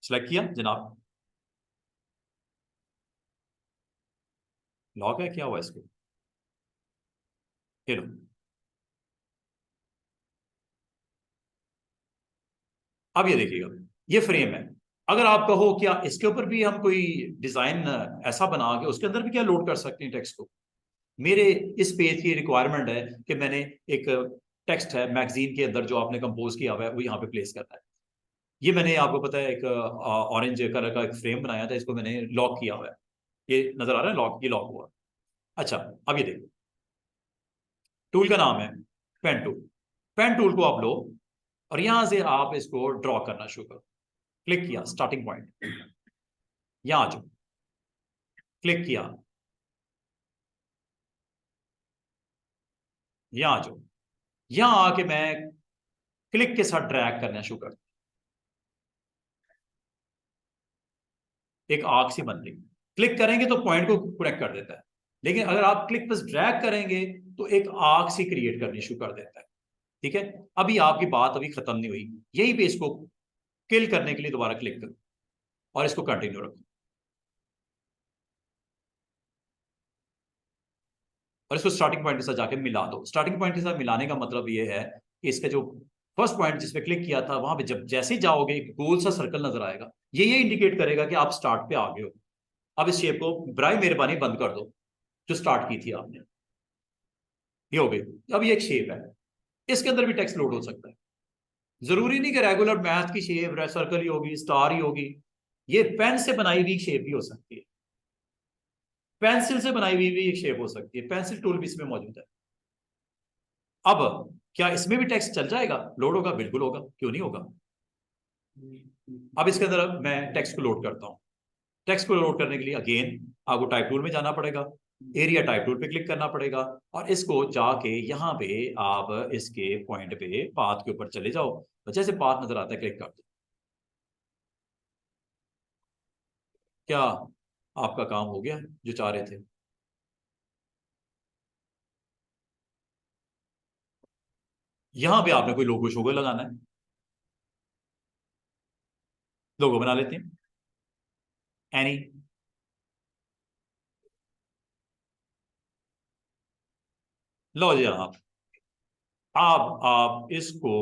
सेलेक्ट किया जनाब, लॉक है क्या हुआ इसको, ये लो। अब ये देखिएगा ये फ्रेम है। अगर आप कहो क्या इसके ऊपर भी हम कोई डिजाइन ऐसा बना के उसके अंदर भी क्या लोड कर सकते हैं टेक्स्ट को, मेरे इस पेज की रिक्वायरमेंट है कि मैंने एक टेक्स्ट है मैगजीन के अंदर जो आपने कंपोज किया हुआ है वो यहाँ पे प्लेस करना है। ये मैंने आपको पता है एक ऑरेंज कलर का एक फ्रेम बनाया था, इसको मैंने लॉक किया हुआ है, ये नजर आ रहा है लॉक, ये लॉक हुआ। अच्छा अब ये देखो टूल का नाम है पेन टूल। पेन टूल को आप लो और यहां से आप इसको ड्रॉ करना शुरू करो। क्लिक किया स्टार्टिंग पॉइंट, यहां आ जाओ, क्लिक किया, यहां आ जाओ, यहां आके मैं क्लिक के साथ ड्रैग करना शुरू कर, एक आर्क सी बन रही। क्लिक करेंगे तो पॉइंट को कनेक्ट कर देता है, लेकिन अगर आप क्लिक बस ड्रैग करेंगे तो एक आर्क सी क्रिएट करनी शुरू कर देता है। ठीक है, अभी आपकी बात अभी खत्म नहीं हुई, यही पे इसको किल करने के लिए दोबारा क्लिक करो और इसको कंटिन्यू रखो, और इसको स्टार्टिंग पॉइंट के साथ जाके मिला दो। स्टार्टिंग पॉइंट के साथ मिलाने का मतलब ये है कि इसका जो फर्स्ट पॉइंट जिसपे क्लिक किया था वहां पे जब जैसे ही जाओगे एक गोल सा सर्कल नजर आएगा, ये इंडिकेट करेगा कि आप स्टार्ट पे आ गए हो। अब इस शेप को बराए मेहरबानी बंद कर दो जो स्टार्ट की थी आपने, ये हो गई। अब ये एक शेप है, इसके अंदर भी टेक्स्ट लोड हो सकता है। जरूरी नहीं कि रेगुलर मैथ की शेप सर्कल ही होगी, स्टार ही होगी, ये पेन से बनाई हुई शेप भी हो सकती है, पेंसिल से बनाई हुई भी एक शेप हो सकती है, पेंसिल टूल भी इसमें मौजूद है। अब क्या इसमें भी टेक्स्ट चल जाएगा, लोड होगा? बिल्कुल होगा, क्यों नहीं होगा। अब इसके अंदर मैं टेक्स्ट को लोड करता हूं। टेक्स्ट को लोड करने के लिए अगेन आपको टाइप टूल में जाना पड़ेगा, एरिया टाइप टूल पे क्लिक करना पड़ेगा, और इसको जाके यहाँ पे आप इसके पॉइंट पे पाथ के ऊपर चले जाओ, जैसे पाथ नजर आता है क्लिक कर दो। क्या आपका काम हो गया जो चाह रहे थे? यहां पे आपने कोई लोगो शोगो लगाना है, लोगो बना लेते हैं एनी। लो जी आप इसको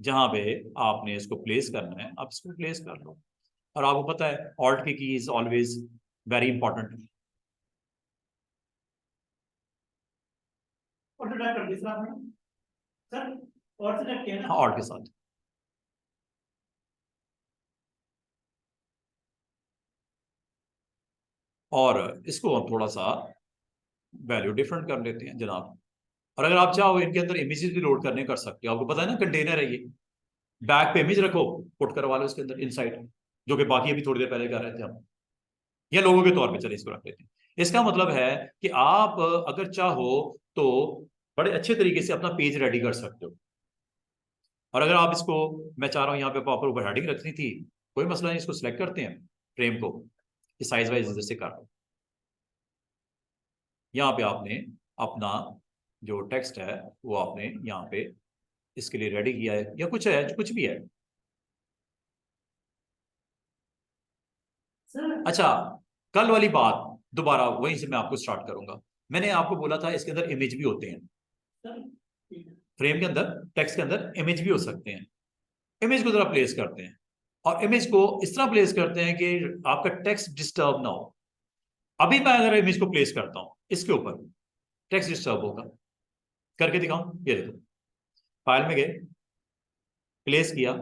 जहां पे आपने इसको प्लेस करना है आप इसको प्लेस कर लो, और आपको पता है ऑल्ट की इज ऑलवेज वेरी इंपॉर्टेंट। और टाइप कर दिया सर आपने? सर और सिलेक्ट किया ना? हाँ, और के साथ। और इसको हम थोड़ा सा वैल्यू डिफरेंट कर लेते हैं जनाब। और अगर आप चाहो इनके अंदर इमेजेस भी लोड करने कर सकते हो। आपको पता है ना कंटेनर है ये, बैक पे इमेज रखो, पुट करवा लो इसके अंदर इनसाइड, जो कि बाकी अभी थोड़ी देर पहले कर रहे थे हम। या लोगों के तौर पे चले इसको रख लेते हैं। इसका मतलब है कि आप अगर चाहो तो बड़े अच्छे तरीके से अपना पेज रेडी कर सकते हो। और अगर आप इसको, मैं चाह रहा हूँ यहाँ पे प्रॉपर ऊपर हेडिंग रखनी थी, कोई मसला नहीं, इसको सिलेक्ट करते हैं फ्रेम को, साइज वाइज इधर से कर दो। यहाँ पे आपने अपना जो टेक्स्ट है वो आपने यहाँ पे इसके लिए रेडी किया है, या कुछ है, कुछ भी है। सर अच्छा, कल वाली बात दोबारा वहीं से मैं आपको स्टार्ट करूंगा। मैंने आपको बोला था इसके अंदर इमेज भी होते हैं, सर ठीक है। फ्रेम के अंदर, टेक्स्ट के अंदर इमेज भी हो सकते हैं। इमेज को जरा प्लेस करते हैं, और इमेज को इस तरह प्लेस करते हैं कि आपका टेक्स्ट डिस्टर्ब ना हो। अभी मैं अगर इमेज को प्लेस करता हूं इसके ऊपर, टेक्स्ट डिस्टर्ब होगा। करके दिखाऊं, ये देखो, फाइल में गए, प्लेस किया,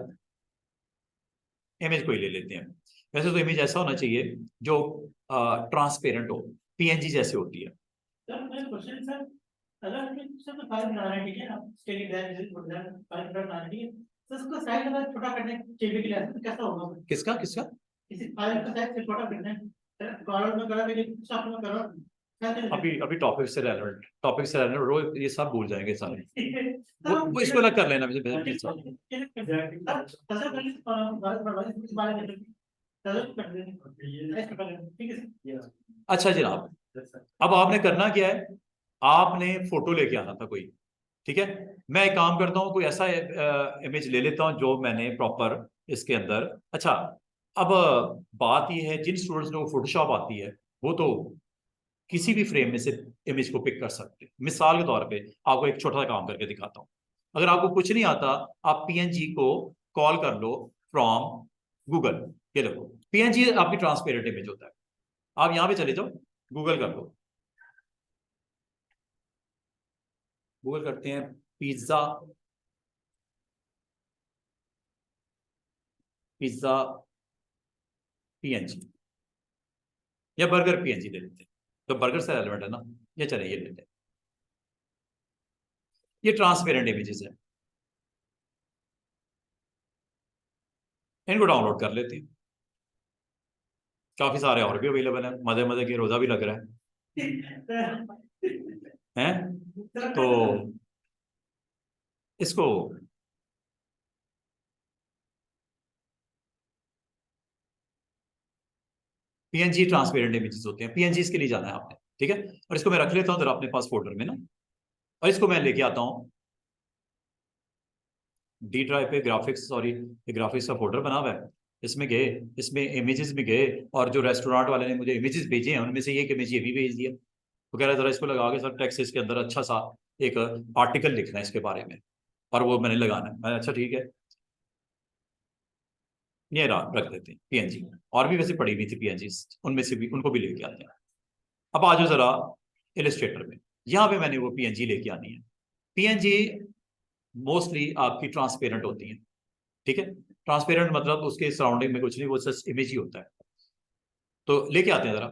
इमेज को ही ले लेते हैं। वैसे तो इमेज ऐसा होना चाहिए जो ट्रांसपेरेंट हो, पीएनजी जैसे होती है। सर मेरा क्वेश्चन सर, अगर हमें सर फाइल बना रहे हैं, ठीक है ना, स्केलिंग डिजाइन फाइल बना रहे हैं, ठीक है सर, उसको साइज अगर छोटा करने चाहिए के लिए तो कैसा होगा? किसका किसका? किसी फाइल का साइज से छोटा करना है, कॉलम में करा के शॉप में करो, क्या चलेगा? अभी अभी टॉपिक से रेलेवेंट रो, ये सब भूल जाएंगे सारे। ठीक है वो, सर, हम वो इसको अलग कर लेना मुझे ठीक सर। है सर पहले इस बारे में सर कर देंगे, ठीक है सर। अच्छा जनाब, अब आपने करना क्या है, आपने फोटो लेके आना था कोई, ठीक है। मैं एक काम करता हूँ, कोई ऐसा इमेज ले लेता हूँ जो मैंने प्रॉपर इसके अंदर। अच्छा, अब बात यह है, जिन स्टूडेंट्स को फोटोशॉप आती है वो तो किसी भी फ्रेम में से इमेज को पिक कर सकते हैं। मिसाल के तौर पे आपको एक छोटा सा काम करके दिखाता हूँ। अगर आपको कुछ नहीं आता, आप पीएनजी को कॉल कर लो फ्रॉम गूगल। ये देखो, पीएनजी आपकी ट्रांसपेरेंट इमेज होता है। आप यहाँ पे चले जाओ, गूगल कर लो, गूगल करते हैं पिज्जा, पिज्जा पीएनजी, या बर्गर पीएनजी ले लेते हैं, तो बर्गर से रेलेवेंट है ना, ये चले ये लेते हैं। ये ट्रांसपेरेंट इमेजेस है, इनको डाउनलोड कर लेते हैं। काफी सारे और भी अवेलेबल हैं, मजे मजे की रोजा भी लग रहा है तो इसको, पीएनजी ट्रांसपेरेंट इमेजेस होते हैं, पीएनजी के लिए जाना है आपने, ठीक है। और इसको मैं रख लेता हूँ जरा अपने पास फोल्डर में ना, और इसको मैं लेके आता हूँ डी ड्राइव पे, ग्राफिक्स, सॉरी, ये ग्राफिक्स का फोल्डर बना हुआ है, इसमें गए, इसमें इमेजेस में गए, और जो रेस्टोरेंट वाले ने मुझे इमेजेस भेजे हैं उनमें से एक इमेज ये भी भेज दिया। वो कह रहा है जरा इसको लगा के सर टेक्स्ट इसके अंदर अच्छा सा एक आर्टिकल लिखना है इसके बारे में, और वो मैंने लगाना है। मैंने अच्छा ठीक है, ये रख देते हैं पीएनजी। और भी वैसे पड़ी हुई थी पीएनजी, उनमें से भी, उनको भी लेके आते हैं। अब आ जाओ जरा इलिस्ट्रेटर में, यहाँ पे मैंने वो पीएनजी लेके आनी है। पीएनजी मोस्टली आपकी ट्रांसपेरेंट होती है, ठीक है। ट्रांसपेरेंट मतलब उसके सराउंडिंग में कुछ नहीं, वो सिर्फ इमेज ही होता है। तो लेके आते हैं जरा,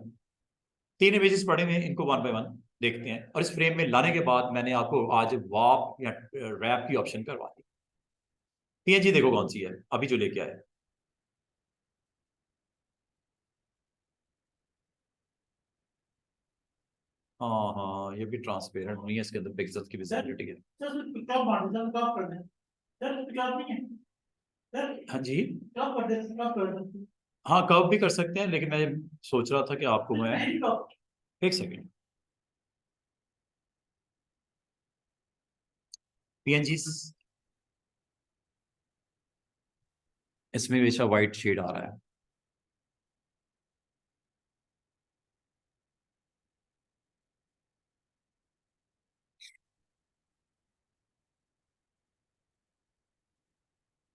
3 इमेजेस पड़े हुए हैं, इनको वन बाय वन देखते हैं। और इस फ्रेम में लाने के बाद मैंने आपको आज वाप या रैप की ऑप्शन करवा दी। पीएनजी देखो कौन सी है अभी जो लेके आए, हाँ हाँ, ये भी ट्रांसपेरेंट नहीं है, इसके अंदर पिक्सेल्स की सर विजिबिलिटी है। सर कब मार दो, कब कर दें सर, कब नहीं है सर, हाँ जी, कब कर दे, कब कर दे हाँ कर्व भी कर सकते हैं, लेकिन मैं सोच रहा था कि आपको मैं, नहीं कब? एक सेकेंड, पीएनजी इसमें हमेशा वाइट शेड आ रहा है।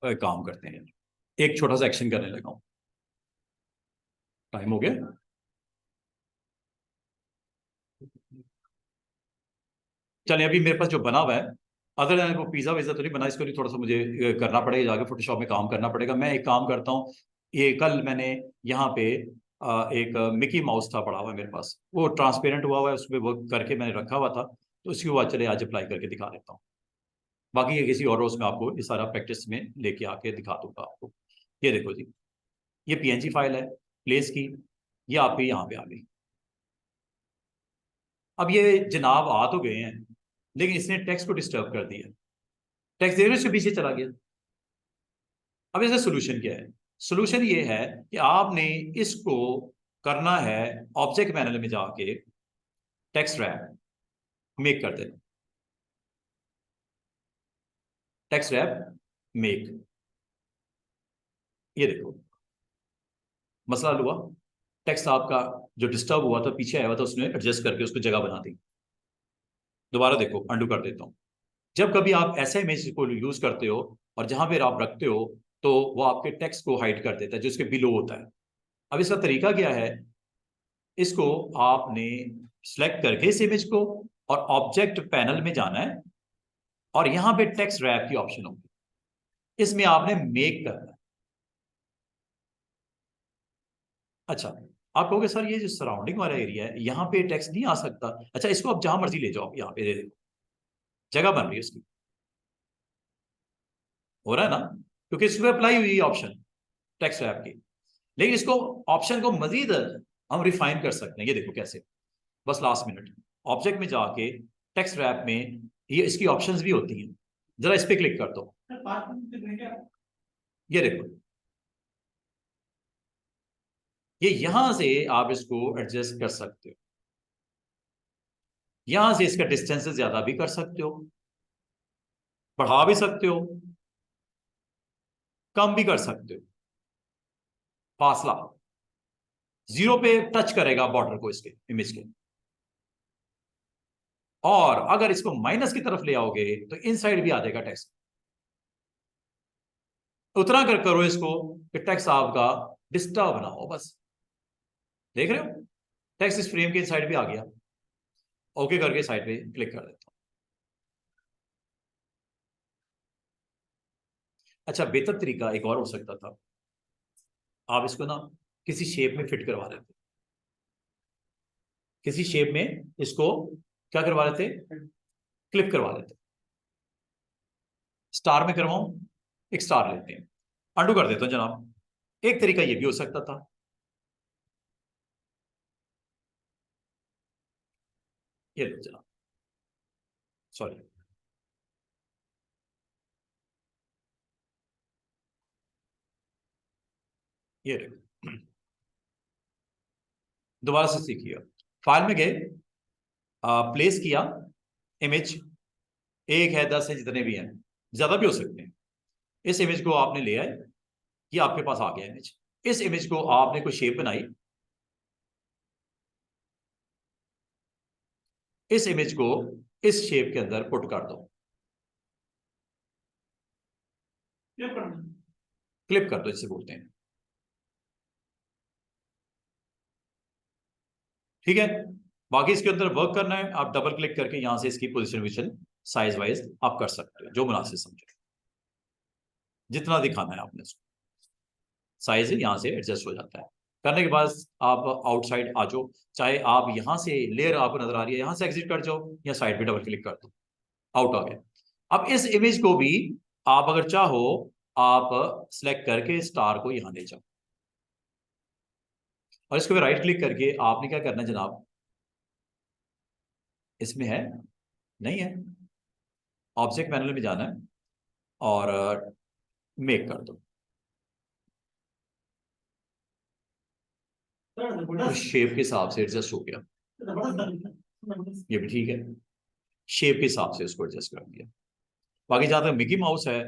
तो एक काम करते हैं, एक छोटा सा एक्शन करने लगा हूँ, टाइम हो गया। चलिए, अभी मेरे पास जो बना हुआ है अदर देन वो पिज़्ज़ा विज़्ज़ा तो नहीं बना, इसको लिए थोड़ा सा मुझे करना पड़ेगा, जाके फोटोशॉप में काम करना पड़ेगा। मैं एक काम करता हूँ, ये कल मैंने यहाँ पे एक मिकी माउस था पड़ा हुआ है मेरे पास, वो ट्रांसपेरेंट हुआ है, उसमें वर्क करके मैंने रखा हुआ था, तो उसके बाद चले आज अप्लाई करके दिखा देता हूँ। बाकी ये किसी और रोज में आपको ये सारा प्रैक्टिस में लेके आके दिखा दूंगा आपको। ये देखो जी, ये पीएनजी फाइल है प्लेस की, ये आपके यहाँ पे आ गई। अब ये जनाब आ तो गए हैं, लेकिन इसने टेक्स्ट को डिस्टर्ब कर दिया, टेक्स्ट देने से पीछे चला गया। अब इसका सोल्यूशन क्या है? सोल्यूशन ये है कि आपने इसको करना है ऑब्जेक्ट पैनल में जाके टेक्स्ट रैप मेक कर देना, टेक्स्ट रैप मेक। ये देखो मसला हल हुआ, टेक्स्ट आपका जो डिस्टर्ब हुआ था, पीछे आया हुआ था, उसने एडजस्ट करके उसको जगह बना दी। दोबारा देखो, अंडू कर देता हूँ। जब कभी आप ऐसे इमेज को यूज करते हो और जहां पर आप रखते हो, तो वो आपके टेक्स्ट को हाइड कर देता है जो उसके बिलो होता है। अब इसका तरीका क्या है? इसको आपने सिलेक्ट करके इस इमेज को और ऑब्जेक्ट पैनल में जाना है, और यहां पे टेक्स्ट रैप की ऑप्शन होगी, इसमें आपने मेक करना है। अच्छा, आप कहोगे सर ये जो सराउंडिंग वाला एरिया है यहाँ पे टेक्स्ट नहीं आ सकता। अच्छा, इसको आप जहां मर्जी ले जाओ, यहाँ पे दे देखो जगह बन रही है उसकी, हो रहा है ना, क्योंकि इसमें अप्लाई हुई ऑप्शन टेक्स्ट रैप की। लेकिन इसको ऑप्शन को मजीद हम रिफाइन कर सकते हैं। ये देखो कैसे, बस लास्ट मिनट ऑब्जेक्ट में जाके टेक्स्ट रैप में ये इसकी ऑप्शंस भी होती हैं, जरा इस पे क्लिक कर दो। सर 5 मिनट में क्या? ये देखो, ये यहां से आप इसको एडजस्ट कर सकते हो, यहां से इसका डिस्टेंस ज्यादा भी कर सकते हो, बढ़ा भी सकते हो, कम भी कर सकते हो। फासला 0 पे टच करेगा बॉर्डर को इसके इमेज के, और अगर इसको माइनस की तरफ ले आओगे तो इनसाइड भी आ जाएगा टेक्स्ट। उतना कर करो इसको कि टेक्स्ट आपका डिस्टर्ब ना हो, बस। देख रहे हो, टेक्स्ट इस फ्रेम के इनसाइड भी आ गया। ओके करके साइड पे क्लिक कर देता हूं। अच्छा, बेहतर तरीका एक और हो सकता था, आप इसको ना किसी शेप में फिट करवा देते, किसी शेप में इसको क्या करवा देते, क्लिप करवा देते। स्टार में करवाऊं, एक स्टार लेते हैं, अंडू कर देता हूं जनाब। एक तरीका ये भी हो सकता था। ये लो जनाब, सॉरी, ये लो, दोबारा से सीखिए। फाइल में गए, प्लेस किया इमेज, 1 है 10 है जितने भी हैं, ज्यादा भी हो सकते हैं। इस इमेज को आपने ले आए, ये आपके पास आ गया इमेज। इस इमेज को आपने कोई शेप बनाई, इस इमेज को इस शेप के अंदर पुट कर दो, क्या करना? क्लिप कर दो, इसे बोलते हैं। ठीक है, बाकी इसके अंदर वर्क करना है, आप डबल क्लिक करके यहां से इसकी पोजीशन विजन साइज वाइज आप कर सकते हो, जो मुनासिब समझे, जितना दिखाना है आपने उसको साइज यहां से एडजस्ट हो जाता है। करने के बाद आप आउटसाइड आ जाओ, चाहे आप यहां से लेयर आपको नजर आ रही है, यहां से एग्जिट कर जाओ, या साइड पे डबल क्लिक कर दो, आउट आ गया। अब इस इमेज को भी आप अगर चाहो, आप सिलेक्ट करके स्टार को यहां ले जाओ, और इसको राइट क्लिक करके आपने क्या करना है जनाब, इसमें है नहीं है, ऑब्जेक्ट पैनल में जाना है और मेक कर दो। सर उस जबरदस्त, शेप के हिसाब से एडजस्ट हो गया, जबरदस्त। ये भी ठीक है, शेप के हिसाब से उसको एडजस्ट कर दिया। बाकी जहां तक मिकी माउस है,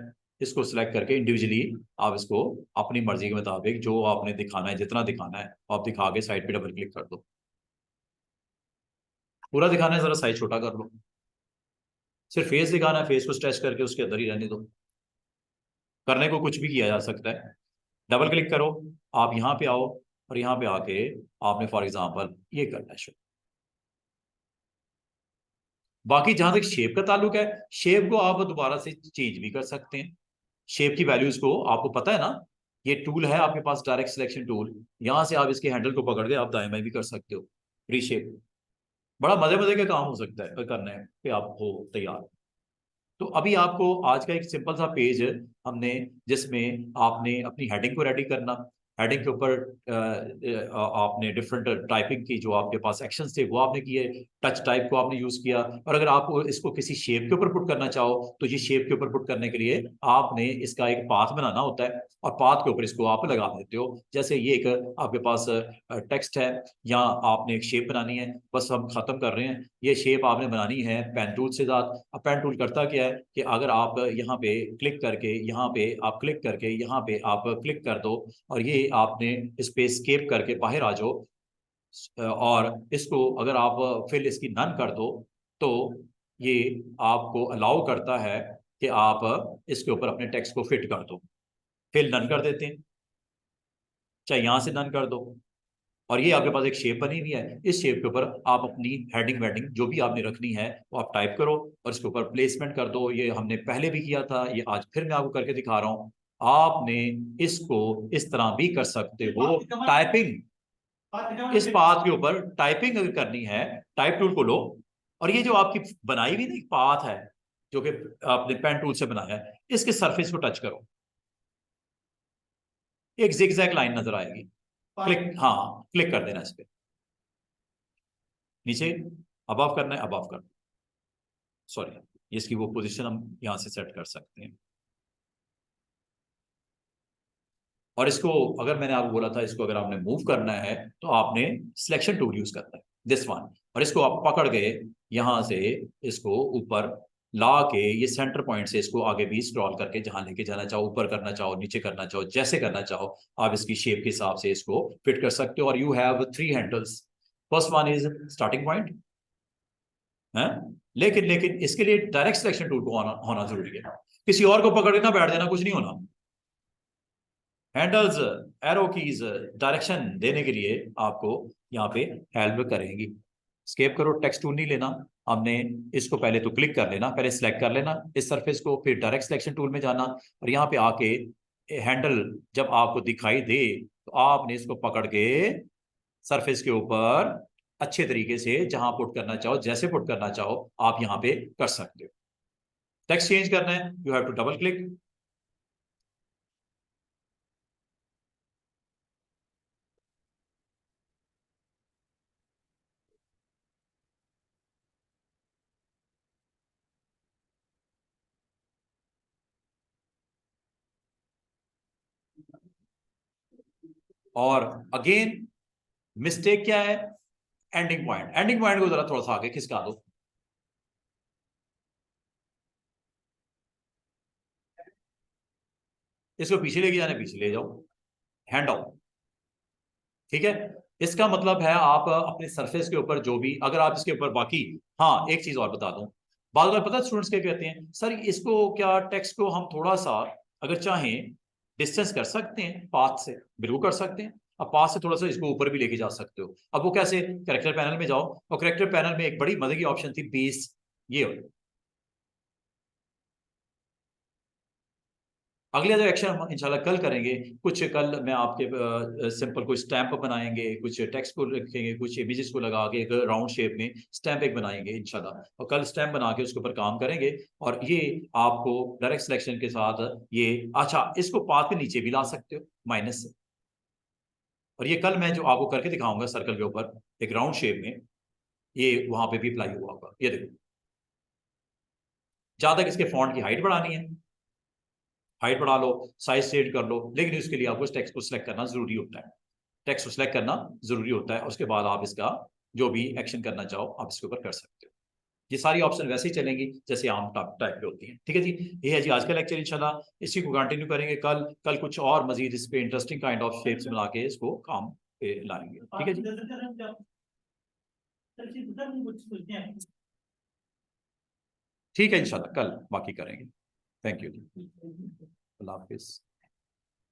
इसको सिलेक्ट करके इंडिविजुअली आप इसको अपनी मर्जी के मुताबिक जो आपने दिखाना है, जितना दिखाना है आप दिखा के साइड पे डबल क्लिक कर दो। पूरा दिखाना है जरा साइज छोटा कर लो, सिर्फ फेस दिखाना है, फेस को स्ट्रेच करके उसके अंदर ही रहने दो। करने को कुछ भी किया जा सकता है, डबल क्लिक करो, आप यहाँ पे आओ, और यहाँ पे आके आपने फॉर एग्जाम्पल ये करना है, बाकी जहां तक शेप का ताल्लुक है, शेप को आप दोबारा से चेंज भी कर सकते हैं। शेप की वैल्यूज को आपको पता है ना, ये टूल है आपके पास, डायरेक्ट सिलेक्शन टूल, यहां से आप इसके हैंडल को पकड़ के आप दाएं बाएं भी कर सकते हो, रीशेप। बड़ा मजे मजे का काम हो सकता है करने पे, आप हो तैयार। तो अभी आपको आज का एक सिंपल सा पेज हमने, जिसमें आपने अपनी हेडिंग को रेडी करना, हेडिंग के ऊपर आपने डिफरेंट टाइपिंग की, जो आपके पास एक्शंस थे वो आपने किए, टच टाइप को आपने यूज किया, और अगर आप इसको किसी शेप के ऊपर पुट करना चाहो तो ये शेप के ऊपर पुट करने के लिए आपने इसका एक पाथ बनाना होता है, और पाथ के ऊपर इसको आप लगा देते हो। जैसे ये एक आपके पास टेक्स्ट है, या आपने एक शेप बनानी है, बस हम खत्म कर रहे हैं। ये शेप आपने बनानी है पेन टूल से साथ। अब पेन टूल करता क्या है कि अगर आप यहाँ पे क्लिक करके, यहाँ पे आप क्लिक करके, यहाँ पे आप क्लिक कर दो, और ये आपने इस पे स्केप करके बाहर आ जाओ, और इसको अगर आप फिल इसकी नन कर दो, तो ये आपको अलाउ करता है कि आप इसके ऊपर अपने टेक्स्ट को फिट कर दो। फिल नन कर देते हैं, चाहे यहां से नन कर दो, और ये आपके पास एक शेप बनी हुई है। इस शेप के ऊपर आप अपनी हेडिंग वेडिंग जो भी आपने रखनी है वो आप टाइप करो, और इसके ऊपर प्लेसमेंट कर दो। ये हमने पहले भी किया था, ये आज फिर मैं आपको करके दिखा रहा हूं। आपने इसको इस तरह भी कर सकते हो, टाइपिंग इस पाथ के ऊपर टाइपिंग अगर करनी है, टाइप टूल को लो, और ये जो आपकी बनाई हुई ना एक पाथ है, जो कि आपने पेन टूल से बनाया है, इसके सरफेस को टच करो, एक जिगजैग लाइन नजर आएगी, क्लिक, हाँ क्लिक कर देना इस पे, नीचे अबव करना है, अबव करना, सॉरी इसकी वो पोजीशन हम यहां से सेट कर सकते हैं। और इसको, अगर मैंने आपको बोला था इसको अगर आपने मूव करना है तो आपने सिलेक्शन टूल यूज करना है, दिस वन, और इसको आप पकड़ के यहां से इसको ऊपर ला के, ये सेंटर पॉइंट से इसको आगे भी स्क्रॉल करके जहां लेके जाना चाहो, ऊपर करना चाहो, नीचे करना चाहो, जैसे करना चाहो, आप इसकी शेप के हिसाब से इसको फिट कर सकते हो। और you have 3 handles. First one is starting point है, लेकिन इसके लिए डायरेक्ट सिलेक्शन टूल को होना जरूरी है। किसी और को पकड़ के ना बैठ देना, कुछ नहीं होना। हैंडल्स, एरो कीज डायरेक्शन देने के लिए आपको यहाँ पे हेल्प करेंगी। स्केप करो, टेक्स्ट टूल नहीं लेना हमने, इसको पहले तो क्लिक कर लेना, पहले सिलेक्ट कर लेना इस सरफेस को, फिर डायरेक्ट सिलेक्शन टूल में जाना, और यहाँ पे आके हैंडल जब आपको दिखाई दे तो आपने इसको पकड़ के सरफेस के ऊपर अच्छे तरीके से जहां पुट करना चाहो, जैसे पुट करना चाहो, आप यहाँ पे कर सकते हो। टेक्स्ट चेंज करना है, you have to double click, और अगेन मिस्टेक क्या है, एंडिंग पॉइंट, एंडिंग पॉइंट को जरा थोड़ा सा आगे खिसका दो, इसको पीछे लेके जाने, पीछे ले जाओ, हैंड ऑफ, ठीक है। इसका मतलब है आप अपने सरफेस के ऊपर जो भी, अगर आप इसके ऊपर बाकी, हाँ एक चीज और बता दूं, बाद में पता स्टूडेंट्स क्या कहते हैं, सर इसको क्या टेक्स्ट को हम थोड़ा सा अगर चाहें डिस्टेंस कर सकते हैं पाथ से, बिल्कुल कर सकते हैं। अब पाथ से थोड़ा सा इसको ऊपर भी लेके जा सकते हो। अब वो कैसे, करेक्टर पैनल में जाओ, और करेक्टर पैनल में एक बड़ी मजे की ऑप्शन थी, बेस, ये अगला जो एक्शन हम इंशाल्लाह कल करेंगे, कुछ कल मैं आपके सिंपल कोई स्टैंप बनाएंगे, कुछ टेक्स्ट को रखेंगे, कुछ इमेजेस को लगा के एक राउंड शेप में स्टैंप एक बनाएंगे इंशाल्लाह, और कल स्टैंप बना के उसके ऊपर काम करेंगे। और ये आपको डायरेक्ट सिलेक्शन के साथ ये, अच्छा इसको पाथ के नीचे भी ला सकते हो माइनस से, और ये कल मैं जो आपको करके दिखाऊंगा सर्कल के ऊपर एक राउंड शेप में, ये वहां पे भी अप्लाई हुआ होगा, ये देखो। जहां तक इसके फॉन्ट की हाइट बढ़ानी है, हाइट बढ़ा लो, साइज सेट कर लो, लेकिन इसके लिए आपको इस टेक्स्ट को सिलेक्ट करना जरूरी होता है, टेक्स्ट को सिलेक्ट करना जरूरी होता है, उसके बाद आप इसका जो भी एक्शन करना चाहो आप इसके ऊपर कर सकते हो। ये सारी ऑप्शन वैसे ही चलेंगी जैसे आम टाइप पे होती हैं, ठीक है जी। ये है जी आज का लेक्चर, इंशाल्लाह इसी को कंटिन्यू करेंगे कल। कल कुछ और मजीद इस पे इंटरेस्टिंग काइंड ऑफ शेप्स बना के इसको काम पे लाएंगे, ठीक है जी। ठीक है इंशाल्लाह कल बाकी करेंगे। Thank you, Allah Hafiz.